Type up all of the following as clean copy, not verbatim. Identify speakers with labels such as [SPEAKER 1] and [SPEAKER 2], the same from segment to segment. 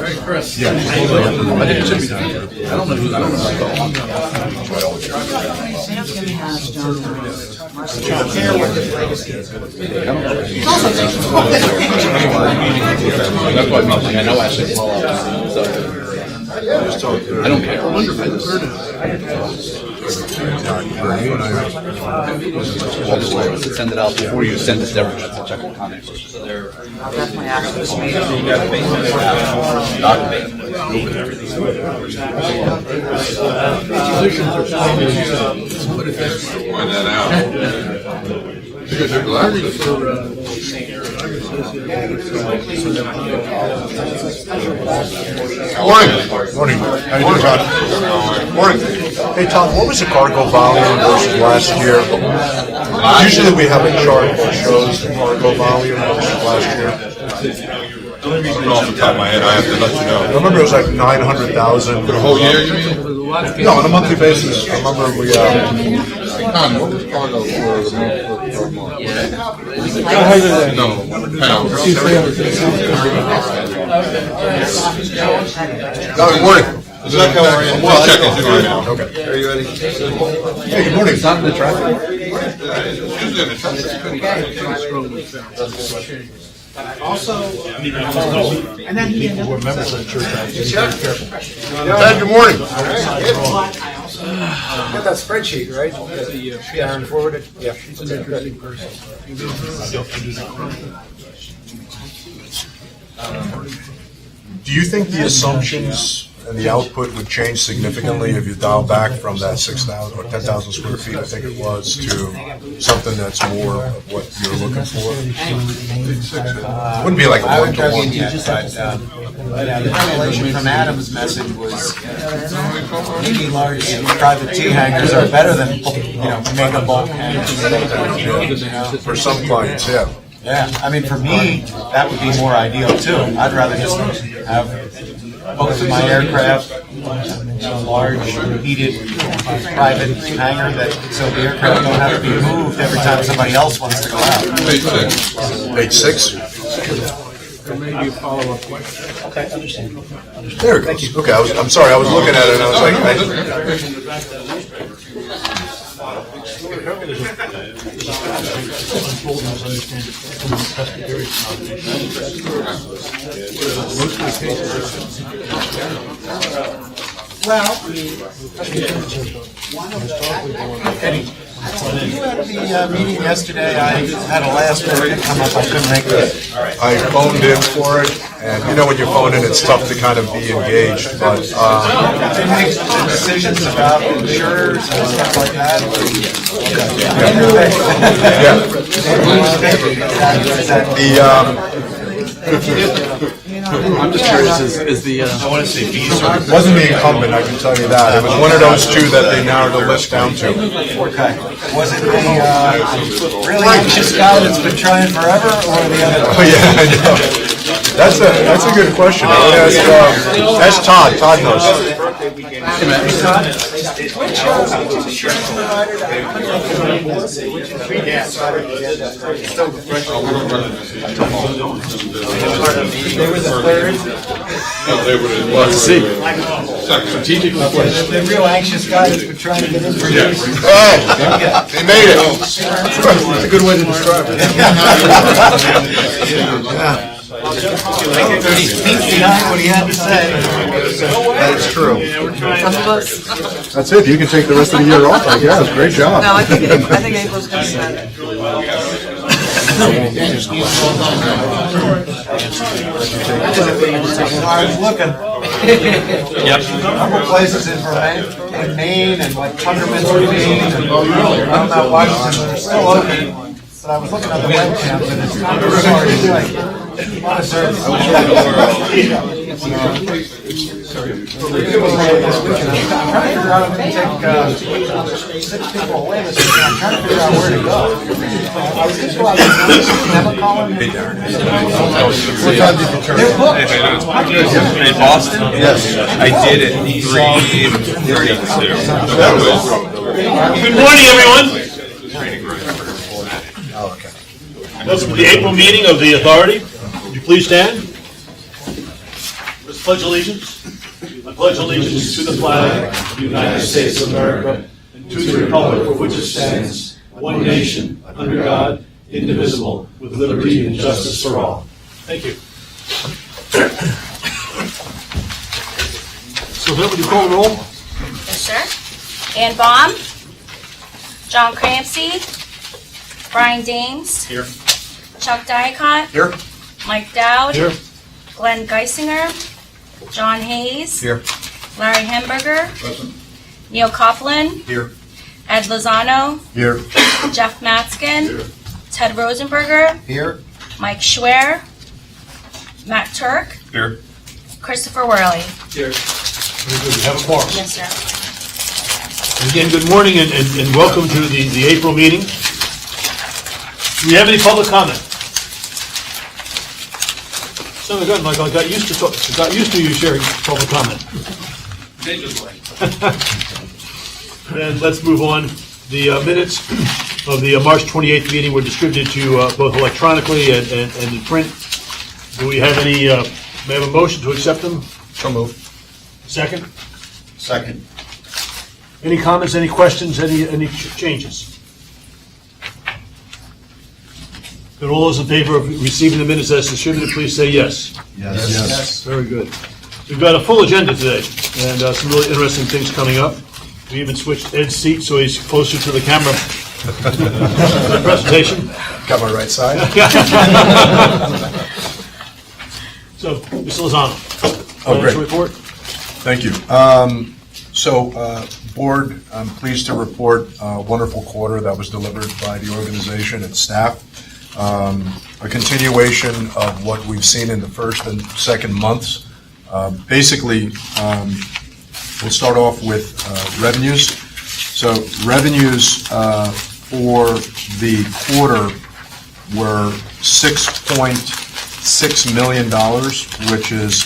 [SPEAKER 1] Chris.
[SPEAKER 2] Yeah.
[SPEAKER 1] I think it should be done. I don't know who. I don't know. That's why I know Ashley Paul. So I don't care. Send it out before you send it to everyone to check the comments.
[SPEAKER 3] I'll definitely ask this meeting.
[SPEAKER 4] Find that out.
[SPEAKER 2] Morning. How you doing, Todd? Morning. Hey, Tom, what was the cargo volume versus last year? Usually we have a chart that shows the cargo volume versus last year.
[SPEAKER 4] Off the top of my head, I have to let you know.
[SPEAKER 2] I remember it was like 900,000.
[SPEAKER 4] For the whole year, you mean?
[SPEAKER 2] No, on a monthly basis. I remember we.
[SPEAKER 4] Tom, what was cargo for the month? No, pounds.
[SPEAKER 2] Good morning.
[SPEAKER 4] Well, I'll check it right now.
[SPEAKER 2] Okay.
[SPEAKER 4] Are you ready?
[SPEAKER 2] Hey, good morning.
[SPEAKER 1] It's not in the traffic.
[SPEAKER 4] Usually in the
[SPEAKER 5] Also, and then he ended up.
[SPEAKER 2] Members of the church.
[SPEAKER 4] Ted, good morning.
[SPEAKER 5] I got that spreadsheet, right? Darren forwarded. Yeah. She's an interesting person.
[SPEAKER 2] Do you think the assumptions and the output would change significantly if you dial back from that 6,000 or 10,000 square feet, I think it was, to something that's more of what you're looking for? It wouldn't be like a
[SPEAKER 6] I haven't dug
[SPEAKER 2] one-to-one.
[SPEAKER 6] in yet, but the revelation from Adam's message was maybe large private T hangers are better than mega bulk hangers.
[SPEAKER 2] For some clients, yeah.
[SPEAKER 6] Yeah, I mean, for me, that would be more ideal too. I'd rather just have both of my aircraft, large heated private hangar so the aircraft don't have to be moved every time somebody else wants to go out.
[SPEAKER 2] Page 6.
[SPEAKER 5] There may be a follow-up question.
[SPEAKER 2] Okay, understand. There it goes. Okay, I'm sorry, I was looking at it and I was
[SPEAKER 6] You had the meeting yesterday. I had a last minute come up. I couldn't make it.
[SPEAKER 2] I phoned in for it, and when you phone in, it's tough to kind of be engaged, but
[SPEAKER 6] They make decisions about insurers and stuff like that.
[SPEAKER 1] I'm just curious. Is the
[SPEAKER 6] I want to say
[SPEAKER 2] it wasn't the incumbent, I can tell you that. It was one of those two that they narrowed the list down to.
[SPEAKER 6] Okay. Was it the really anxious guy that's been trying forever, or the other?
[SPEAKER 2] Oh yeah, I know. That's a good question. I would ask Todd. Todd knows.
[SPEAKER 1] let's see.
[SPEAKER 4] Strategic.
[SPEAKER 6] The real anxious guy that's been trying to get in for years.
[SPEAKER 2] Oh, they made it.
[SPEAKER 1] That's a good way to describe it.
[SPEAKER 6] He speaks behind what he had to say.
[SPEAKER 2] That is true.
[SPEAKER 3] That's
[SPEAKER 2] That's it. You can take the rest of the year off, I guess. Great job.
[SPEAKER 3] No, I think April's going to spend it.
[SPEAKER 6] I was looking. Yep. A couple places in Maine and like Tuckerman's Ravine and around Mount Washington that are still open. But I was looking at the webcams and it's not very hard to do. A lot of service. I'm trying to figure out if we take 6 people away this weekend. I'm trying to figure out where to go. I was just going to never call him.
[SPEAKER 4] What time did you turn?
[SPEAKER 7] In Boston?
[SPEAKER 4] Yes.
[SPEAKER 7] I did it 3:32.
[SPEAKER 8] Good morning, everyone. Welcome to the April meeting of the Authority. Would you please stand? pledge allegiance. I pledge allegiance to the flag of the United States of America and to the republic for which it stands, one nation, under God, indivisible, with liberty and justice for all. Thank you. Sylvette, would you call the roll?
[SPEAKER 9] Yes, sir. Ann Baum. John Cramsey. Brian Dames.
[SPEAKER 8] Here.
[SPEAKER 9] Chuck Diacont.
[SPEAKER 2] Here.
[SPEAKER 9] Mike Dowd.
[SPEAKER 8] Here.
[SPEAKER 9] Glenn Geisinger. John Hayes.
[SPEAKER 2] Here.
[SPEAKER 9] Larry Hemberger. Neil Coughlin.
[SPEAKER 2] Here.
[SPEAKER 9] Ed Lozano.
[SPEAKER 2] Here.
[SPEAKER 9] Jeff Matzkin. Ted Rosenberger.
[SPEAKER 2] Here.
[SPEAKER 9] Mike Schwer. Matt Turk.
[SPEAKER 4] Here.
[SPEAKER 9] Christopher Worley.
[SPEAKER 8] Here. Very good. We have a quorum.
[SPEAKER 9] Yes, sir.
[SPEAKER 8] And again, good morning and welcome to the April meeting. Do we have any public comment? Son of a gun, Michael, I got used to you sharing public comment. And let's move on. The minutes of the March 28th meeting were distributed to both electronically and in print. Do we have any, may I have a motion to accept them?
[SPEAKER 2] So moved.
[SPEAKER 8] Second?
[SPEAKER 2] Second.
[SPEAKER 8] Any comments, any questions, any changes? Then all those in favor of receiving the minutes as distributed, please say yes.
[SPEAKER 2] Yes.
[SPEAKER 8] Very good. We've got a full agenda today, and some really interesting things coming up. We even switched Ed's seat so he's closer to the camera for the presentation.
[SPEAKER 2] Got my right side?
[SPEAKER 8] So, Mr. Lozano,
[SPEAKER 2] Oh, great.
[SPEAKER 8] financial report?
[SPEAKER 2] Thank you. Board, I'm pleased to report a wonderful quarter that was delivered by the organization and staff. A continuation of what we've seen in the first and second months. Basically, we'll start off with revenues. So revenues for the quarter were $6.6 million, which is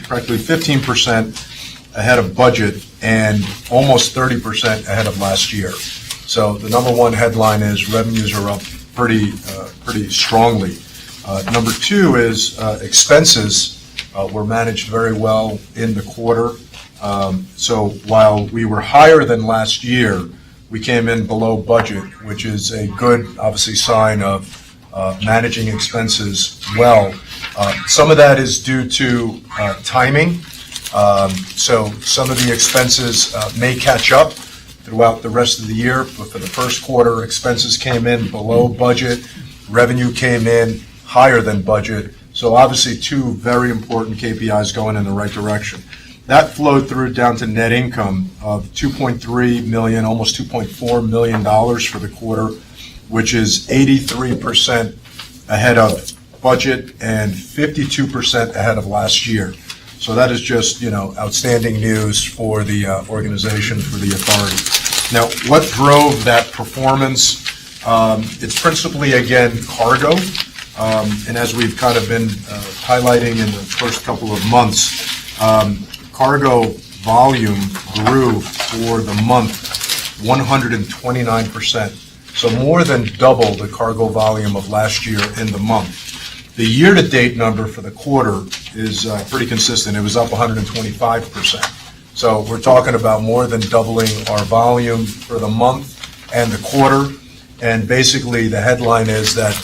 [SPEAKER 2] practically 15% ahead of budget and almost 30% ahead of last year. So the number one headline is revenues are up pretty strongly. Number two is expenses were managed very well in the quarter. So while we were higher than last year, we came in below budget, which is a good, obviously, sign of managing expenses well. Some of that is due to timing. So some of the expenses may catch up throughout the rest of the year, but for the first quarter, expenses came in below budget, revenue came in higher than budget. So obviously, two very important KPIs going in the right direction. That flowed through down to net income of $2.3 million, almost $2.4 million for the quarter, which is 83% ahead of budget and 52% ahead of last year. So that is just, outstanding news for the organization, for the authority. Now, what drove that performance? It's principally, again, cargo. And as we've kind of been highlighting in the first couple of months, cargo volume grew for the month 129%. So more than double the cargo volume of last year in the month. The year-to-date number for the quarter is pretty consistent. It was up 125%. So we're talking about more than doubling our volume for the month and the quarter. And basically, the headline is that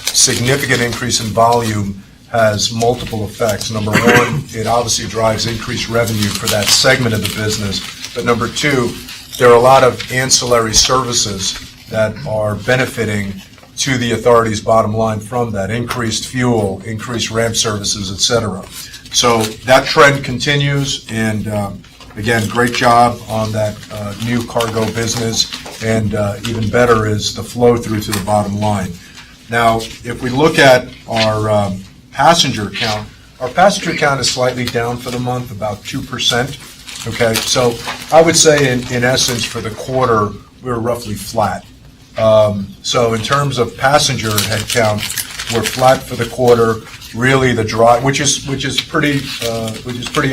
[SPEAKER 2] significant increase in volume has multiple effects. Number one, it obviously drives increased revenue for that segment of the business. But number two, there are a lot of ancillary services that are benefiting to the authority's bottom line from that: increased fuel, increased ramp services, et cetera. So that trend continues, and again, great job on that new cargo business, and even better is the flow through to the bottom line. Now, if we look at our passenger count, our passenger count is slightly down for the month, about 2%. Okay, so I would say in essence for the quarter, we were roughly flat. So in terms of passenger head count, we're flat for the quarter. Really, the drive, which is pretty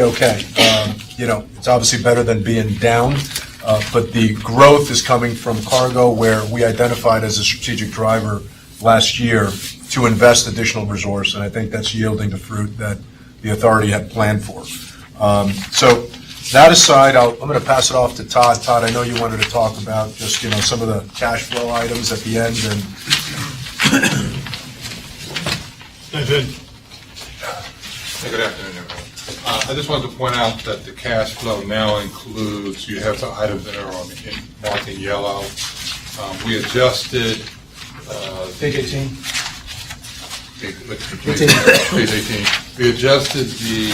[SPEAKER 2] okay. It's obviously better than being down, but the growth is coming from cargo, where we identified as a strategic driver last year to invest additional resource, and I think that's yielding the fruit that the authority had planned for. So that aside, I'm going to pass it off to Todd. Todd, I know you wanted to talk about just, some of the cash flow items at the end and
[SPEAKER 4] Good afternoon, everyone. I just wanted to point out that the cash flow now includes, you have the items that are marked in yellow. We adjusted.
[SPEAKER 5] Page 18.
[SPEAKER 4] Page 18. We adjusted the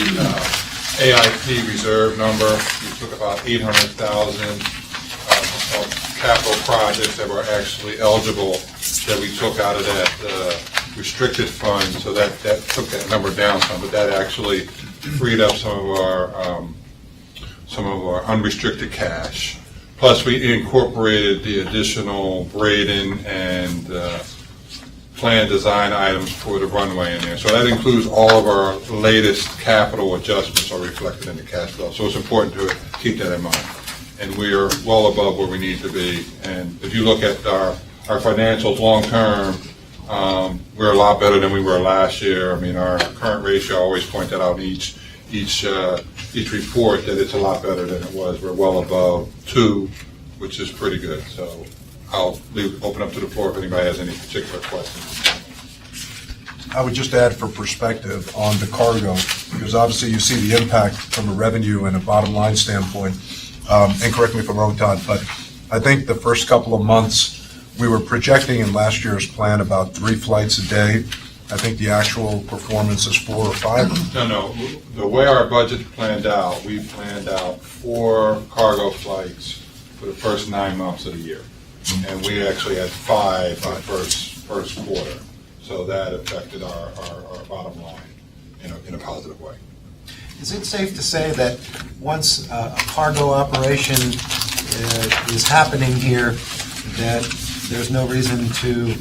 [SPEAKER 4] AIP reserve number. We took about 800,000 of capital projects that were actually eligible that we took out of that restricted fund, so that took that number down some, but that actually freed up some of our unrestricted cash. Plus, we incorporated the additional Braden and plan design items for the runway in there. So that includes all of our latest capital adjustments are reflected in the cash flow. So it's important to keep that in mind. And we are well above where we need to be. And if you look at our financials long-term, we're a lot better than we were last year. I mean, our current ratio, I always point that out in each report, that it's a lot better than it was. We're well above 2, which is pretty good. So I'll open up to the floor if anybody has any particular questions.
[SPEAKER 2] I would just add for perspective on the cargo, because obviously you see the impact from a revenue and a bottom line standpoint, and correct me if I'm wrong, Todd, but I think the first couple of months we were projecting in last year's plan about 3 flights a day. I think the actual performance is 4 or 5.
[SPEAKER 4] No. The way our budget planned out, we planned out 4 cargo flights for the first 9 months of the year. And we actually had 5 in the first quarter. So that affected our bottom line in a positive way.
[SPEAKER 6] Is it safe to say that once a cargo operation is happening here, that there's no reason to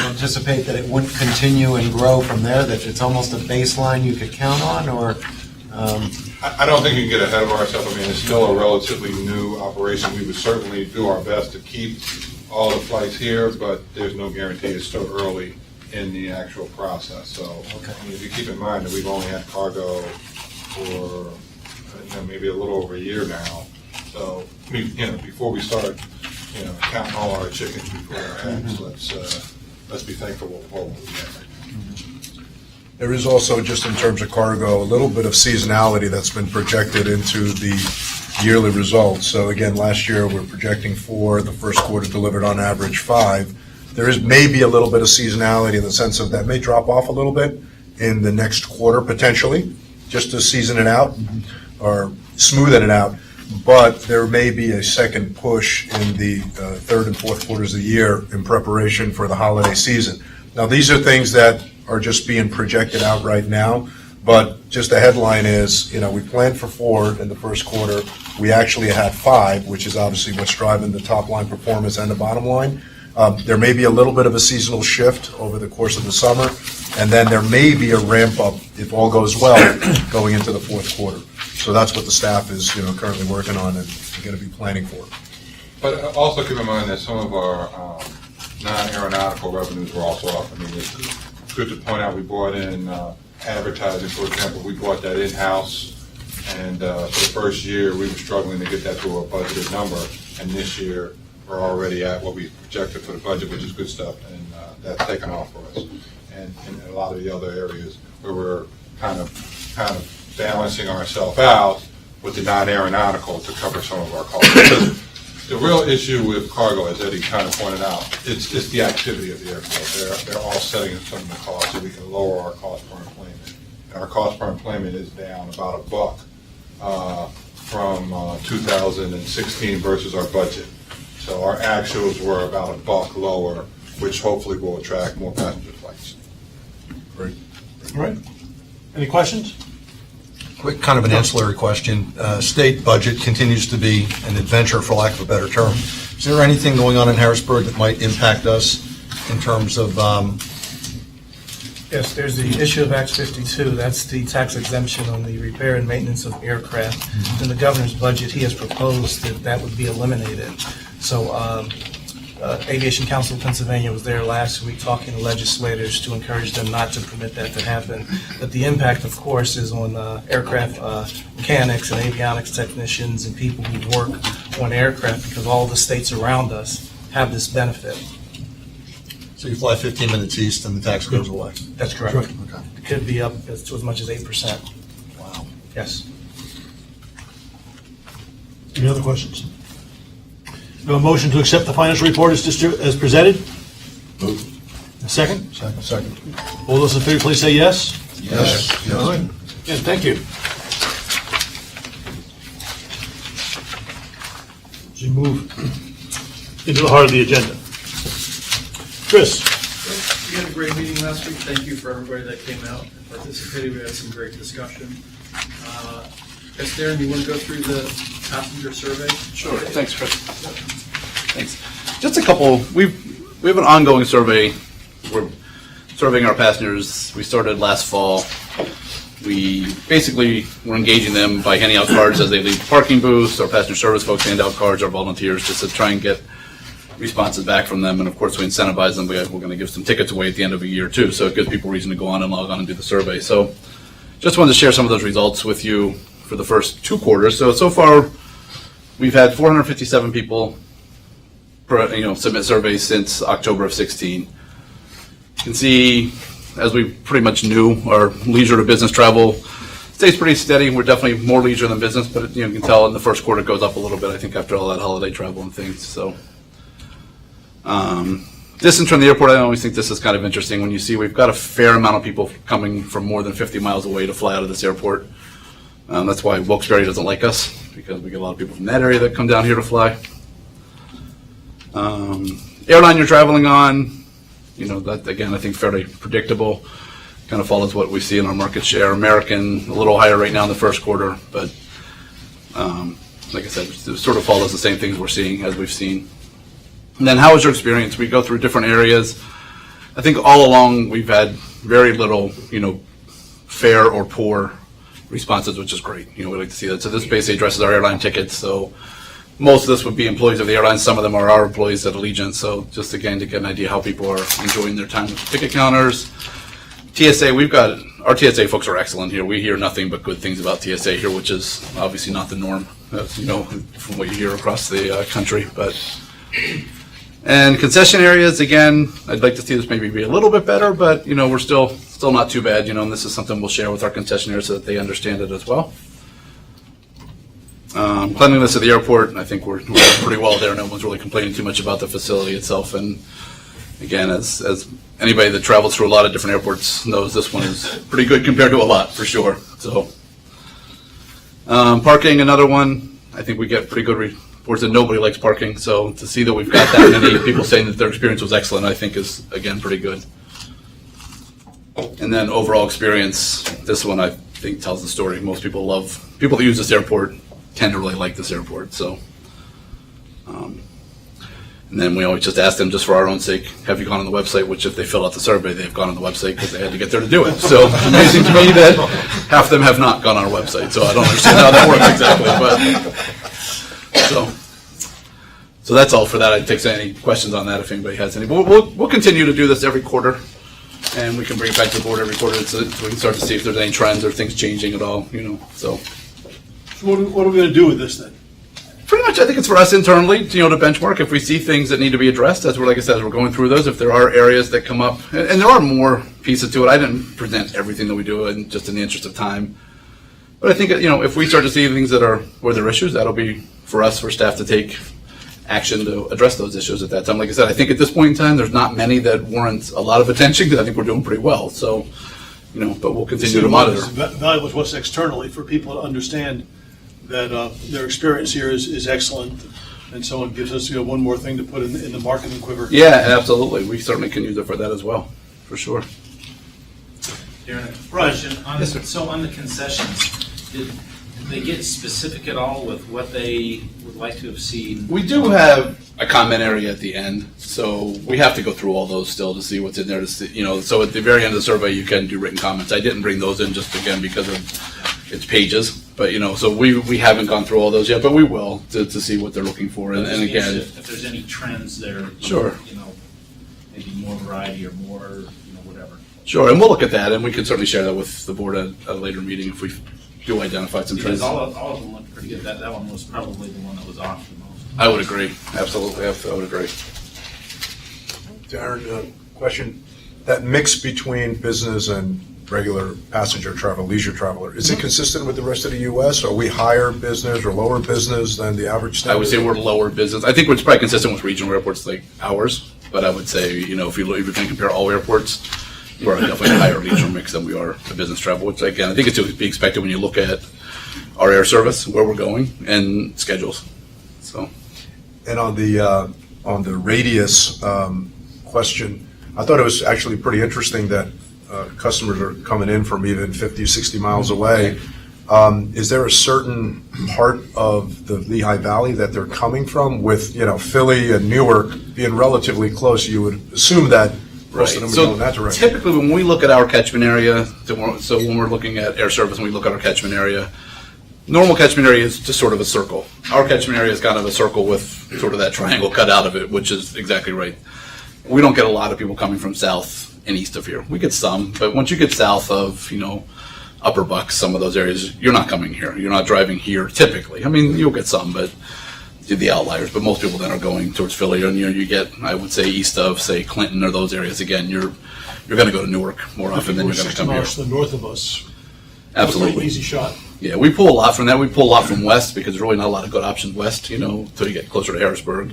[SPEAKER 6] anticipate that it wouldn't continue and grow from there, that it's almost a baseline you could count on, or?
[SPEAKER 4] I don't think you can get ahead of ourselves. I mean, it's still a relatively new operation. We would certainly do our best to keep all the flights here, but there's no guarantee. It's still early in the actual process. So I mean, if you keep in mind that we've only had cargo for maybe a little over a year now. So before we start counting all our chickens before our eggs, let's be thankful for what we have.
[SPEAKER 2] There is also, just in terms of cargo, a little bit of seasonality that's been projected into the yearly results. So again, last year we're projecting 4, the first quarter delivered on average 5. There is maybe a little bit of seasonality in the sense of that may drop off a little bit in the next quarter potentially, just to season it out or smoothen it out. But there may be a second push in the third and fourth quarters of the year in preparation for the holiday season. Now, these are things that are just being projected out right now, but just the headline is, we planned for 4 in the first quarter. We actually had 5, which is obviously what's driving the top line performance and the bottom line. There may be a little bit of a seasonal shift over the course of the summer, and then there may be a ramp up, if all goes well, going into the fourth quarter. So that's what the staff is, currently working on and going to be planning for.
[SPEAKER 4] But also keep in mind that some of our non-aeronautical revenues were also up. I mean, it's good to point out we brought in advertising, for example. We brought that in-house, and for the first year we were struggling to get that to a budgeted number, and this year we're already at what we projected for the budget, which is good stuff, and that's taken off for us. And in a lot of the other areas where we're kind of balancing ourselves out with the non-aeronautical to cover some of our costs. Because the real issue with cargo, as Eddie kind of pointed out, it's the activity of the airport. They're offsetting some of the costs so we can lower our cost per employment. And our cost per employment is down about $1 from 2016 versus our budget. So our actuals were about $1 lower, which hopefully will attract more passenger flights.
[SPEAKER 2] Great.
[SPEAKER 8] All right. Any questions?
[SPEAKER 10] Quick, kind of an ancillary question. State budget continues to be an adventure, for lack of a better term. Is there anything going on in Harrisburg that might impact us in terms of?
[SPEAKER 5] Yes, there's the issue of Act 52. That's the tax exemption on the repair and maintenance of aircraft. In the governor's budget, he has proposed that would be eliminated. So
[SPEAKER 11] Aviation Council of Pennsylvania was there last week talking to legislators to encourage them not to permit that to happen. But the impact, of course, is on aircraft mechanics and avionics technicians and people who work on aircraft, because all the states around us have this benefit.
[SPEAKER 10] So you fly 15 minutes east and the tax goes away?
[SPEAKER 11] That's correct.
[SPEAKER 10] Okay.
[SPEAKER 11] It could be up to as much as 8%.
[SPEAKER 10] Wow.
[SPEAKER 11] Yes.
[SPEAKER 8] Any other questions? We have a motion to accept the financial report as presented? A second?
[SPEAKER 2] Second.
[SPEAKER 8] All those in favor, please say yes.
[SPEAKER 2] Yes.
[SPEAKER 8] And thank you. As we move into the heart of the agenda. Chris?
[SPEAKER 12] We had a great meeting last week. Thank you for everybody that came out and participated. We had some great discussion. Darren, you want to go through the passenger survey?
[SPEAKER 1] Sure. Thanks, Chris. Thanks. Just a couple. We have an ongoing survey. We're surveying our passengers. We started last fall. We basically were engaging them by handing out cards as they leave the parking booths. Our passenger service folks hand out cards. Our volunteers, just to try and get responses back from them. And of course, we incentivize them. We're going to give some tickets away at the end of a year too, so it gives people reason to go on and log on and do the survey. So, just wanted to share some of those results with you for the first 2 quarters. So far, we've had 457 people submit surveys since October of 16. You can see, as we pretty much knew, our leisure to business travel stays pretty steady. We're definitely more leisure than business, but you can tell in the first quarter it goes up a little bit, I think, after all that holiday travel and things. So, distance from the airport, I always think this is kind of interesting when you see we've got a fair amount of people coming from more than 50 miles away to fly out of this airport. That's why Wilkes-Barre doesn't like us, because we get a lot of people from that area that come down here to fly. Airline you're traveling on, that again I think fairly predictable. Kind of follows what we see in our market share. American a little higher right now in the first quarter, but like I said, it sort of follows the same things we're seeing as we've seen. And then how was your experience? We go through different areas. I think all along we've had very little, fair or poor responses, which is great. We like to see that. So this basically addresses our airline tickets. So most of this would be employees of the airline. Some of them are our employees at Allegiant. So just again to get an idea how people are enjoying their time with the ticket counters. TSA, our TSA folks are excellent here. We hear nothing but good things about TSA here, which is obviously not the norm, from what you hear across the country. And concession areas, again, I'd like to see this maybe be a little bit better, but we're still not too bad, and this is something we'll share with our concessionaires so that they understand it as well. Cleanliness at the airport, I think we're pretty well there. No one's really complaining too much about the facility itself. And again, as anybody that travels through a lot of different airports knows, this one is pretty good compared to a lot, for sure. So, parking, another one. I think we get pretty good reports that nobody likes parking. So to see that we've got that many people saying that their experience was excellent, I think is, again, pretty good. And then overall experience, this one I think tells the story. Most people that use this airport tend to really like this airport. So, and then we always just ask them, just for our own sake, have you gone on the website? Which if they fill out the survey, they've gone on the website because they had to get there to do it. So it's amazing to me that half of them have not gone on our website. So I don't understand how that works exactly. But so that's all for that. I'd take any questions on that if anybody has any. But we'll continue to do this every quarter. And we can bring it back to the board every quarter so we can start to see if there's any trends or things changing at all, So
[SPEAKER 8] what are we going to do with this then?
[SPEAKER 1] Pretty much, I think it's for us internally, to benchmark if we see things that need to be addressed. As like I said, as we're going through those, if there are areas that come up, and there are more pieces to it. I didn't present everything that we do, and just in the interest of time. But I think if we start to see things that are where there are issues, that'll be for staff to take action to address those issues at that time. Like I said, I think at this point in time, there's not many that warrant a lot of attention because I think we're doing pretty well. So, but we'll continue to monitor.
[SPEAKER 8] Valuable to us externally for people to understand that their experience here is excellent, and so it gives us one more thing to put in the marketing quiver.
[SPEAKER 1] Yeah, absolutely. We certainly can use it for that as well, for sure.
[SPEAKER 13] Darren, a question. Yes, sir. So on the concessions, did they get specific at all with what they would like to have seen?
[SPEAKER 1] We do have a comment area at the end, so we have to go through all those still to see what's in there. To see, so at the very end of the survey, you can do written comments. I didn't bring those in just again because of its pages, But, so we haven't gone through all those yet, but we will to see what they're looking for. And
[SPEAKER 13] Just
[SPEAKER 1] again,
[SPEAKER 13] if there's any trends there.
[SPEAKER 1] Sure.
[SPEAKER 13] Maybe more variety or more, whatever.
[SPEAKER 1] sure, and we'll look at that, and we can certainly share that with the board at a later meeting if we do identify some
[SPEAKER 13] Because
[SPEAKER 1] trends.
[SPEAKER 13] all of them looked pretty good. That one was probably the one that was off the most.
[SPEAKER 1] I would agree, absolutely, I would agree.
[SPEAKER 2] Darren, question, that mix between business and regular passenger travel, leisure traveler, is it consistent with the rest of the U.S.? Are we higher business or lower business than the average standard?
[SPEAKER 1] I would say we're lower business. I think it's probably consistent with regional airports like ours, but I would say, if you can compare all airports, we're definitely a higher leisure mix than we are the business travel, which again, I think it's to be expected when you look at our air service, where we're going, and schedules, so.
[SPEAKER 2] And on the radius question, I thought it was actually pretty interesting that customers are coming in from even 50, 60 miles away. Is there a certain part of the Lehigh Valley that they're coming from? With, Philly and Newark being relatively close, you would assume that most of them are going that direction.
[SPEAKER 1] Typically, when we look at our catchment area, so when we're looking at air service and we look at our catchment area, normal catchment area is just sort of a circle. Our catchment area is kind of a circle with sort of that triangle cut out of it, which is exactly right. We don't get a lot of people coming from south and east of here. We get some, but once you get south of, Upper Bucks, some of those areas, you're not coming here. You're not driving here typically. I mean, you'll get some, but the outliers. But most people then are going towards Philly, and you get, I would say, east of, say, Clinton or those areas. Again, you're going to go to Newark more often than you're going to come here.
[SPEAKER 8] 60 miles to the north of us.
[SPEAKER 1] Absolutely.
[SPEAKER 8] Easy shot.
[SPEAKER 1] Yeah, we pull a lot from that. We pull a lot from west because there's really not a lot of good options west, until you get closer to Harrisburg.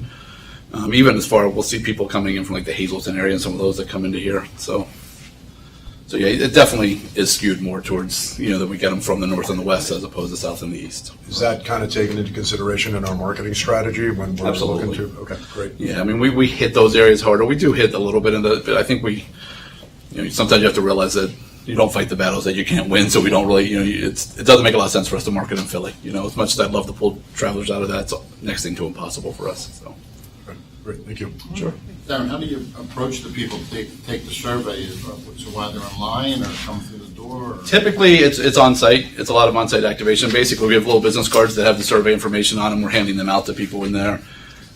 [SPEAKER 1] Even as far, we'll see people coming in from like the Hazleton area and some of those that come into here. So yeah, it definitely is skewed more towards, that we get them from the north and the west as opposed to south and the east.
[SPEAKER 2] Is that kind of taken into consideration in our marketing strategy when we're
[SPEAKER 1] Absolutely.
[SPEAKER 2] looking to? Okay, great.
[SPEAKER 1] Yeah, I mean, we hit those areas harder. We do hit a little bit but I think sometimes you have to realize that you don't fight the battles that you can't win, so we don't really, it doesn't make a lot of sense for us to market in Philly. As much as I'd love to pull travelers out of that, it's next thing to impossible for us, so.
[SPEAKER 2] Great, thank you.
[SPEAKER 1] Sure.
[SPEAKER 14] Darren, how do you approach the people to take the survey? So whether online or come through the door? Or?
[SPEAKER 1] Typically, it's on-site. It's a lot of on-site activation. Basically, we have little business cards that have the survey information on them. We're handing them out to people in there.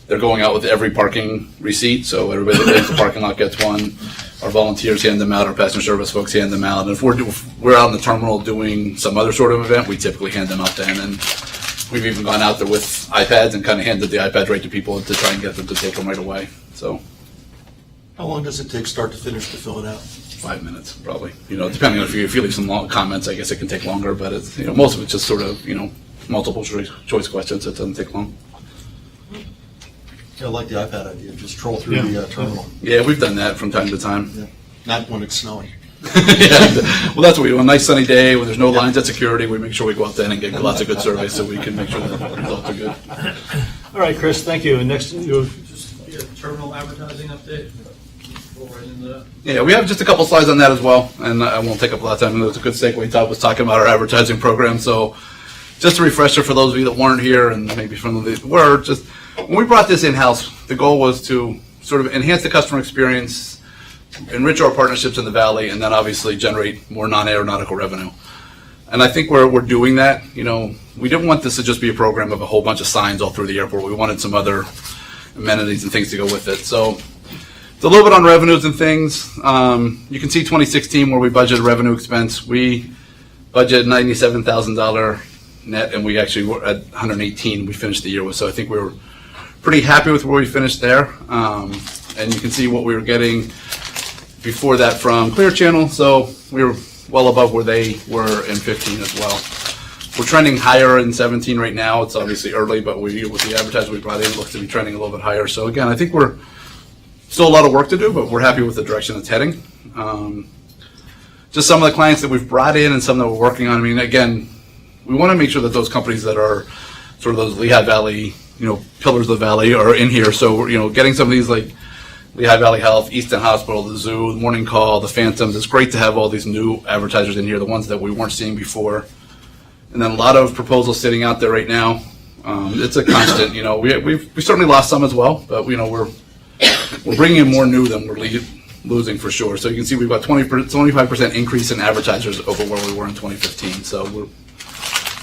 [SPEAKER 1] They're going out with every parking receipt, so everybody that goes to the parking lot gets one. Our volunteers hand them out. Our passenger service folks hand them out. And if we're out in the terminal doing some other sort of event, we typically hand them out then. And we've even gone out there with iPads and kind of handed the iPads right to people to try and get them to take them right away. So,
[SPEAKER 6] How long does it take start to finish to fill it out?
[SPEAKER 1] 5 minutes probably. Depending on if you leave some long comments, I guess it can take longer. But it's most of it's just sort of multiple choice questions. It doesn't take long.
[SPEAKER 6] I like the iPad idea, just troll through the terminal.
[SPEAKER 1] Yeah, we've done that from time to time.
[SPEAKER 6] Yeah. Not when it's snowing.
[SPEAKER 1] Yeah. Well, that's what we do. A nice sunny day when there's no lines at security, we make sure we go out there and get lots of good surveys so we can make sure that the results are good.
[SPEAKER 8] All right, Chris, thank you. And next,
[SPEAKER 12] Just terminal advertising update. Go right into that.
[SPEAKER 1] Yeah, we have just a couple slides on that as well, and I won't take up a lot of time. It was a good segue. Todd was talking about our advertising program, so just a refresher for those of you that weren't here and maybe from the were, just when we brought this in-house, the goal was to sort of enhance the customer experience, enrich our partnerships in the Valley, and then obviously generate more non-aeronautical revenue. And I think we're doing that. We didn't want this to just be a program of a whole bunch of signs all through the airport. We wanted some other amenities and things to go with it. So it's a little bit on revenues and things. You can see 2016 where we budgeted revenue expense. We budgeted $97,000 net, and we actually were at 118 we finished the year with. So I think we were pretty happy with where we finished there. And you can see what we were getting before that from Clear Channel. So we were well above where they were in 15 as well. We're trending higher in 17 right now. It's obviously early, but with the advertising we brought in, it looks to be trending a little bit higher. So again, I think we're still a lot of work to do, but we're happy with the direction it's heading. Just some of the clients that we've brought in and some that we're working on. I mean, again, we want to make sure that those companies that are sort of those Lehigh Valley, pillars of the Valley are in here. So we're, getting some of these like Lehigh Valley Health, Easton Hospital, the Zoo, the Morning Call, the Phantoms. It's great to have all these new advertisers in here, the ones that we weren't seeing before. And then a lot of proposals sitting out there right now. It's a constant, we certainly lost some as well, but we're bringing in more new than we're losing for sure. So you can see we've got 25% increase in advertisers over where we were in 2015. So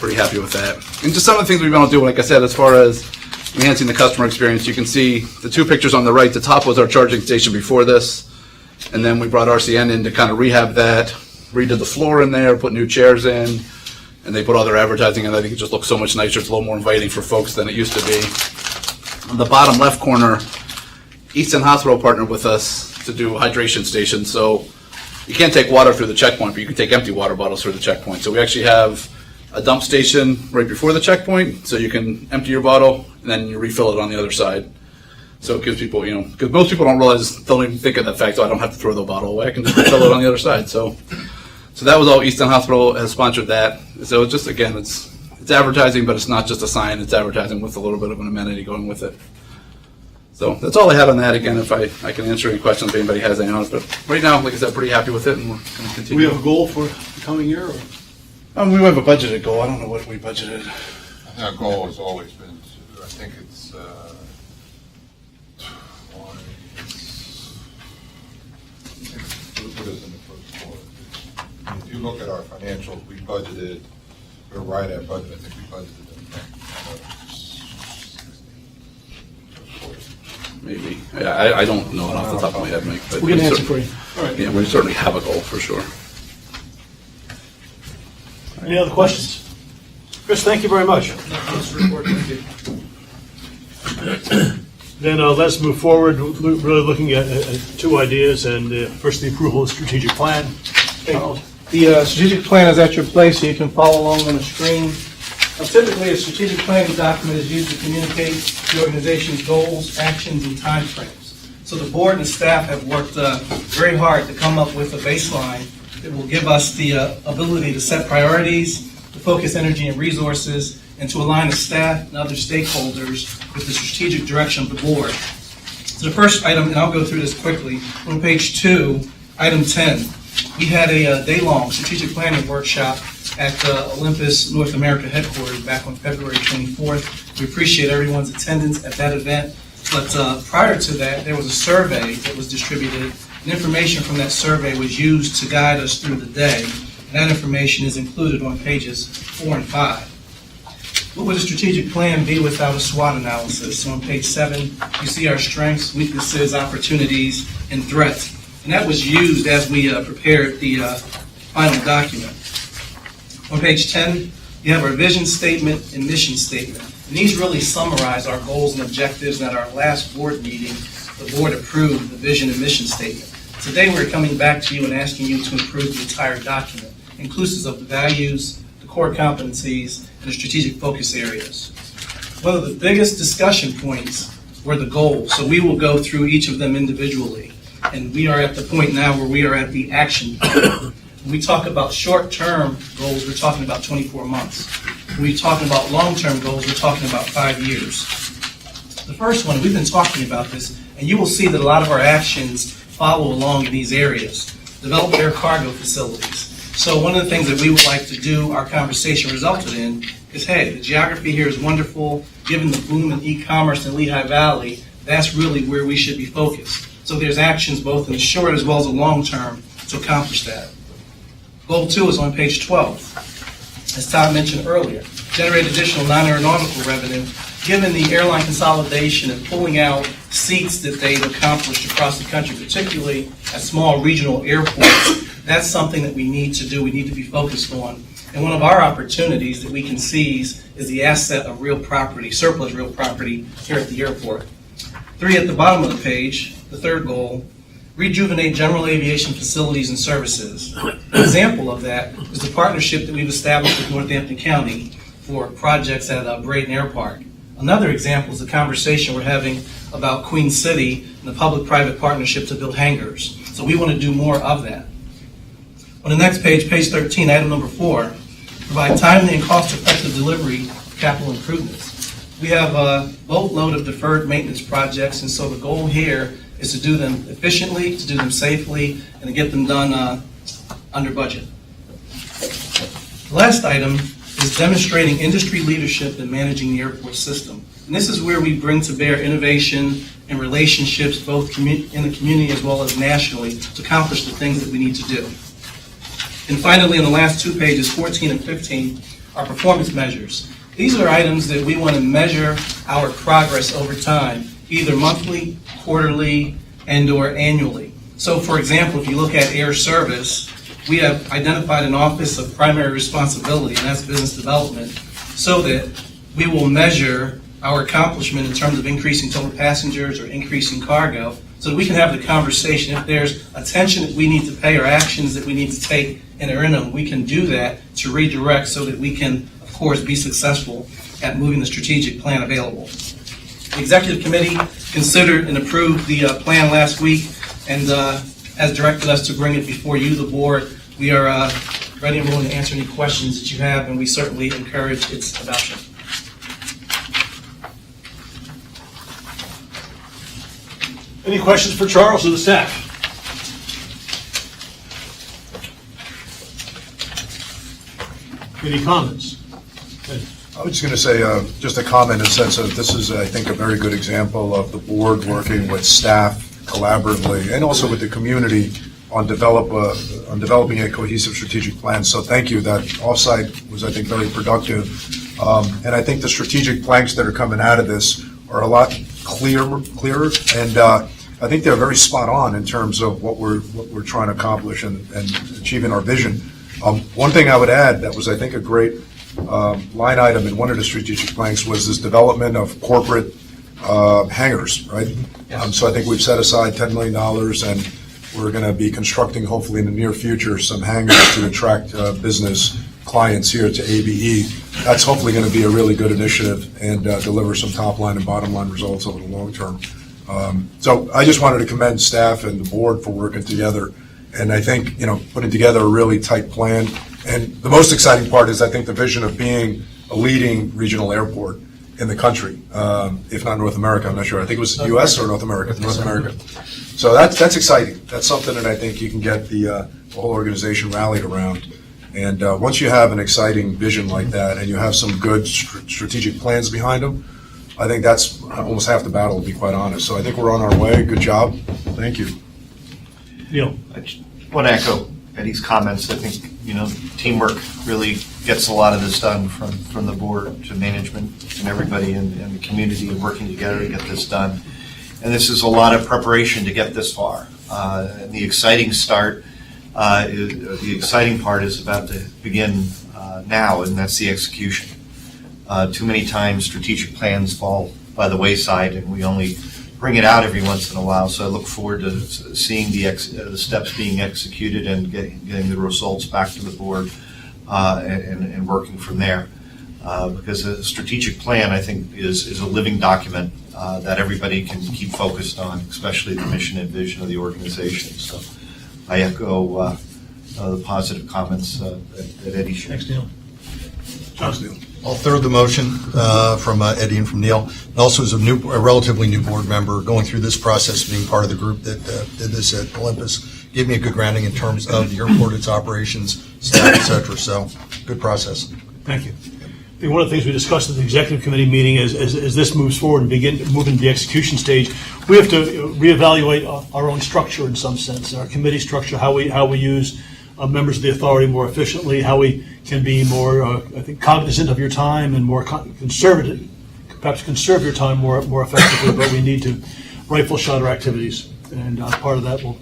[SPEAKER 1] pretty happy with that. And just some of the things we've been able to do, like I said, as far as enhancing the customer experience, you can see the two pictures on the right. The top was our charging station before this, and then we brought RCN in to kind of rehab that, redid the floor in there, put new chairs in, and they put all their advertising in. I think it just looks so much nicer. It's a little more inviting for folks than it used to be. On the bottom left corner, Easton Hospital partnered with us to do hydration stations. So you can't take water through the checkpoint, but you can take empty water bottles through the checkpoint. So we actually have a dump station right before the checkpoint, so you can empty your bottle and then you refill it on the other side. So it gives people, because most people don't even think of the fact, I don't have to throw the bottle away, I can just refill it on the other side. So that was all. Easton Hospital has sponsored that. So it's just, again, it's advertising, but it's not just a sign, it's advertising with a little bit of an amenity going with it. So that's all I had on that. Again, if I can answer any questions if anybody has any on it. But right now, like I said, pretty happy with it, and we're going to
[SPEAKER 8] Do
[SPEAKER 1] continue.
[SPEAKER 8] we have a goal for the coming year? Or?
[SPEAKER 1] We have a budgeted goal. I don't know what we budgeted.
[SPEAKER 4] I think our goal has always been to, I think it's, what is in the first quarter? If you look at our financials, we budgeted, we're right at budget. I think we budgeted
[SPEAKER 1] Maybe. Yeah, I don't know it off the top of my head, Mike. But
[SPEAKER 8] We'll get an
[SPEAKER 1] we
[SPEAKER 8] answer for you. All right.
[SPEAKER 1] Yeah, we certainly have a goal for sure.
[SPEAKER 8] Any other questions? Chris, thank you very much. Then let's move forward. We're really looking at two ideas, and first the approval of the strategic plan.
[SPEAKER 11] The strategic plan is at your place, so you can follow along on the screen. Typically, a strategic planning document is used to communicate the organization's goals, actions, and timeframes. So the board and the staff have worked very hard to come up with a baseline that will give us the ability to set priorities, to focus energy and resources, and to align the staff and other stakeholders with the strategic direction of the board. So the first item, and I'll go through this quickly, on page 2, item 10, we had a day-long strategic planning workshop at the Olympus North America headquarters back on February 24th. We appreciate everyone's attendance at that event. But prior to that, there was a survey that was distributed, and information from that survey was used to guide us through the day. And that information is included on pages 4 and 5. What would a strategic plan be without a SWOT analysis? So on page 7, you see our strengths, weaknesses, opportunities, and threats. And that was used as we prepared the final document. On page 10, you have our vision statement and mission statement. And these really summarize our goals and objectives. And at our last board meeting, the board approved the vision and mission statement. Today, we're coming back to you and asking you to approve the entire document, inclusive of the values, the core competencies, and the strategic focus areas. One of the biggest discussion points were the goals. So we will go through each of them individually. And we are at the point now where we are at the action point. When we talk about short-term goals, we're talking about 24 months. When we talk about long-term goals, we're talking about 5 years. The first one, we've been talking about this, and you will see that a lot of our actions follow along in these areas. Develop air cargo facilities. So one of the things that we would like to do, our conversation resulted in, is, hey, the geography here is wonderful. Given the boom in e-commerce in Lehigh Valley, that's really where we should be focused. So there's actions both in the short as well as the long term to accomplish that. Goal 2 is on page 12. As Todd mentioned earlier, generate additional non-aeronautical revenue. Given the airline consolidation and pulling out seats that they've accomplished across the country, particularly at small regional airports, that's something that we need to do, we need to be focused on. And one of our opportunities that we can seize is the asset of real property, surplus real property here at the airport. 3 at the bottom of the page, the third goal, rejuvenate general aviation facilities and services. An example of that is the partnership that we've established with Northampton County for projects at Braden Air Park. Another example is the conversation we're having about Queen City and the public-private partnership to build hangars. So we want to do more of that. On the next page, page 13, item number 4, provide timely and cost-effective delivery of capital improvements. We have a boatload of deferred maintenance projects, and so the goal here is to do them efficiently, to do them safely, and to get them done under budget. The last item is demonstrating industry leadership in managing the airport system. And this is where we bring to bear innovation and relationships both in the community as well as nationally to accomplish the things that we need to do. And finally, on the last 2 pages, 14 and 15, our performance measures. These are items that we want to measure our progress over time, either monthly, quarterly, and/or annually. So, for example, if you look at air service, we have identified an office of primary responsibility, and that's business development, so that we will measure our accomplishment in terms of increasing total passengers or increasing cargo, so that we can have the conversation. If there's attention that we need to pay or actions that we need to take in our interim, we can do that to redirect so that we can, of course, be successful at moving the strategic plan available. The Executive Committee considered and approved the plan last week and has directed us to bring it before you, the board. We are ready and willing to answer any questions that you have, and we certainly encourage its adoption.
[SPEAKER 8] Any questions for Charles or the staff? Any comments?
[SPEAKER 2] I was just going to say, just a comment in the sense of this is, I think, a very good example of the board working with staff collaboratively and also with the community on developing a cohesive strategic plan. So thank you. That offsite was, I think, very productive. And I think the strategic planks that are coming out of this are a lot clearer, and I think they're very spot on in terms of what we're trying to accomplish and achieving our vision. One thing I would add that was, I think, a great line item in one of the strategic planks was this development of corporate hangars, right? So I think we've set aside $10 million, and we're going to be constructing, hopefully in the near future, some hangars to attract business clients here to ABE. That's hopefully going to be a really good initiative and deliver some top line and bottom line results over the long term. So I just wanted to commend staff and the board for working together, and I think, putting together a really tight plan. And the most exciting part is, I think, the vision of being a leading regional airport in the country, if not North America. I'm not sure. I think it was U.S. or North America. North America. So that's exciting. That's something that I think you can get the whole organization rallied around. And once you have an exciting vision like that, and you have some good strategic plans behind them, I think that's almost half the battle, to be quite honest. So I think we're on our way. Good job. Thank you.
[SPEAKER 8] Neil?
[SPEAKER 6] I just want to echo Eddie's comments. I think, teamwork really gets a lot of this done, from the board to management and everybody in the community, and working together to get this done. And this is a lot of preparation to get this far. And the exciting part is about to begin now, and that's the execution. Too many times strategic plans fall by the wayside, and we only bring it out every once in a while. So I look forward to seeing the steps being executed and getting the results back to the board and working from there. Because a strategic plan, I think, is a living document that everybody can keep focused on, especially the mission and vision of the organization. So I echo the positive comments that Eddie shared.
[SPEAKER 8] Thanks, Neil. John?
[SPEAKER 10] I'll third the motion from Eddie and from Neil. And also, as a relatively new board member, going through this process, being part of the group that did this at Olympus, gave me a good grounding in terms of the airport, its operations, staff, et cetera. So, good process.
[SPEAKER 8] Thank you. I think one of the things we discussed at the executive committee meeting is as this moves forward and begin moving to the execution stage, we have to reevaluate our own structure in some sense, our committee structure, how we use members of the authority more efficiently, how we can be more, I think, cognizant of your time and more conservative, perhaps conserve your time more effectively. But we need to rifle shot our activities, and part of that will